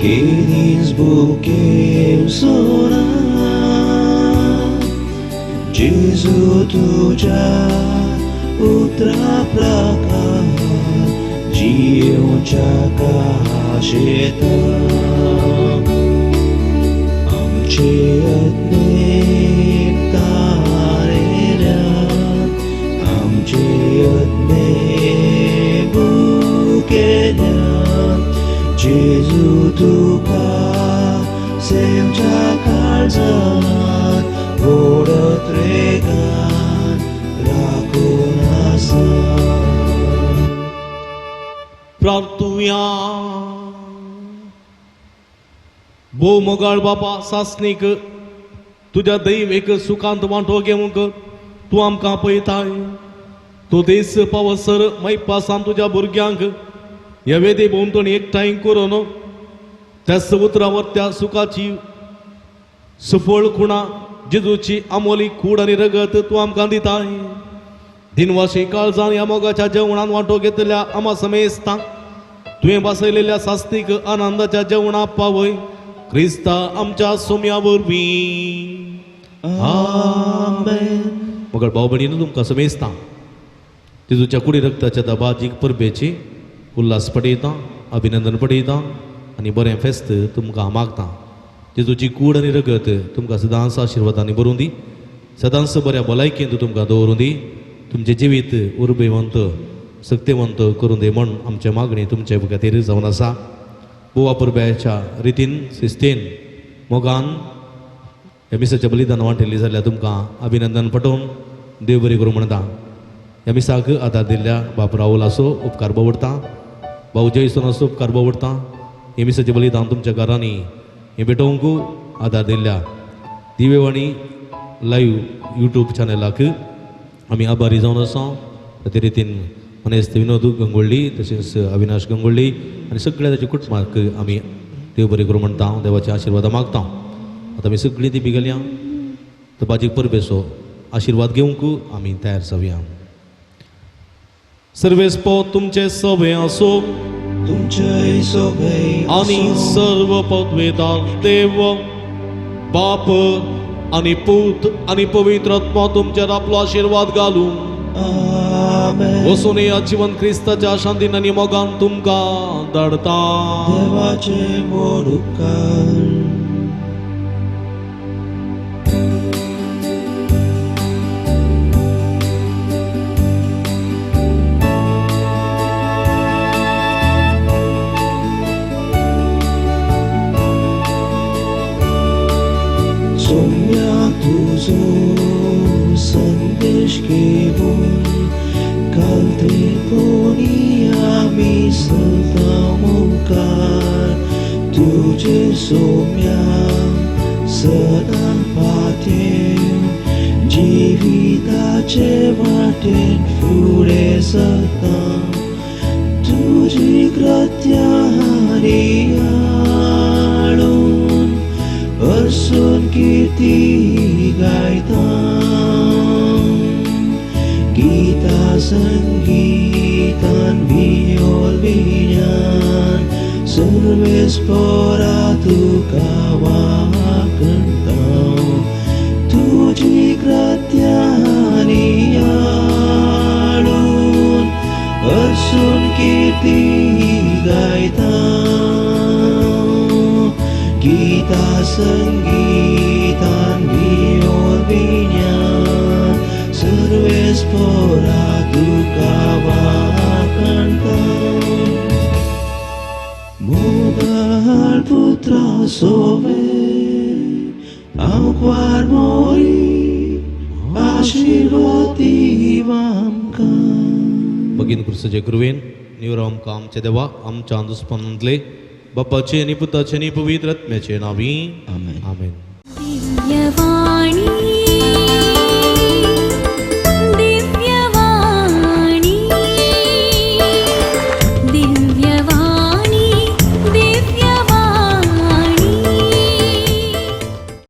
केदींच बुके सोना. जेजू तुज्या उतरा प्रकार जियोच्या काशेता. आमचे आत्मेक तारेल्या. आमचे आत्मेक बुकेल्या. जेजू तुका सेवच्या काळजांत ओडत रेगान राखून आसा. प्रार्थुया. भोव मोगाळ बापा सासणीक तुज्या दैवेक सुखांत वांटो घेवंक तूं आमकां पळयताय. तो देस पावसर मैपासान तुज्या भुरग्यांक ह्या वेदे भोंवतणी एकठांय करून त्या समुद्रावर त्या सुखाची सफळ खुणा जेजूची आमोली कूड आनी रगत तूं आमकां दिताय. दिनवाशी काळजान ह्या मोगाच्या जेवणान वांटो घेतल्या आमा समेस्तांक तुवें बसयलेल्या सास्तीक आनंदाच्या जेवणा पावय. क्रिस्ता आमच्या सोम्या वरवीं. आमेन. मगळ भाव भयणीनो तुमकां समेस्तां जेजूच्या कुडी रक्ताच्या दबाजीक परबेची उल्हास पटयता, अभिनंदन पटयता आनी बरें फेस्त तुमकां मागता. जेजूची कूड आनी रगत तुमकां सदांच आशिर्वादांनी भरून दी, सदांच बऱ्या भलायकेंत तुमकां दवरून दी, तुमचें जिवीत उर्बेवंत सक्तिवंत करून दी म्हण आमचे मागणी तुमचे खातीर जावन आसा. बुवा परब्याच्या रितीन शिस्तेन मोगान ह्या मिसाचें बलिदान वांटिल्ली जाल्यार तुमकां अभिनंदन पटोवन देव बरें करूं म्हणटा. ह्या मिसाक आदार दिल्ल्या बाप राहुल आसो उपकार भोगवडटा, भाऊ जयसन आसो उपकार भोगवडटा. हे मिसाचें बलिदान तुमच्या घरांनी हे भेटोवंक आदार दिल्ल्या दिवेवाणी लाईव्ह यूट्यूब चॅनलाक आमी आभारी जावन आसा. ते रितीन मनेस्त विनोद गंगोळ्ळी तशेंच अविनाश गंगोळ्ळी आनी सगळ्या ताच्या कुटुंबाक आमी देव बरें करूं म्हणटा, देवाचे आशिर्वाद मागता. आतां आमी सगळीं ती बिगल्या तपाजीक परबेचो आशिर्वाद घेवंक आमी तयार जावया. सर्वेस्पो तुमचे सभे आसो तुमचे सोबे आनी सर्व पदवेदार देव बाप आनी पूत आनी पवित्र आत्मा तुमचेर आपलो आशिर्वाद घालून आमेन. वसून या जीवन क्रिस्ताच्या शांतीन आनी मोगान तुमकां धाडटा. देवाचे मोड उपकार सोम्या तुझो संदेश घेऊन कालते कोणी आम्ही सदा मुखार तुझे सोम्या सदा पाते जिविताचे वाटेन फुडें सदा तुझी कृत्या हाडून अर्सून कीर्ती गायता गीता संगीतान भियोल विज्ञान सर्वेस्परा तुका वाकणटा तुझी कृत्या हाडून अर्सून कीर्ती गायता गीता संगीतान भियोल विज्ञान सर्वेस्परा तुका वाकणटा मोगाळ पुत्रा सोवे आंकवार मोरी आशिर्वाद दिवा आमकां. भगीन क्रिस्ताचे कृपेन निवराव आमकां आमचे देवा आमच्या अंधस्पनांतले बापाचे आनी पुताचे आनी पवित्र आत्म्याचे नांवी आमेन. आमेन. दिव्यवाणी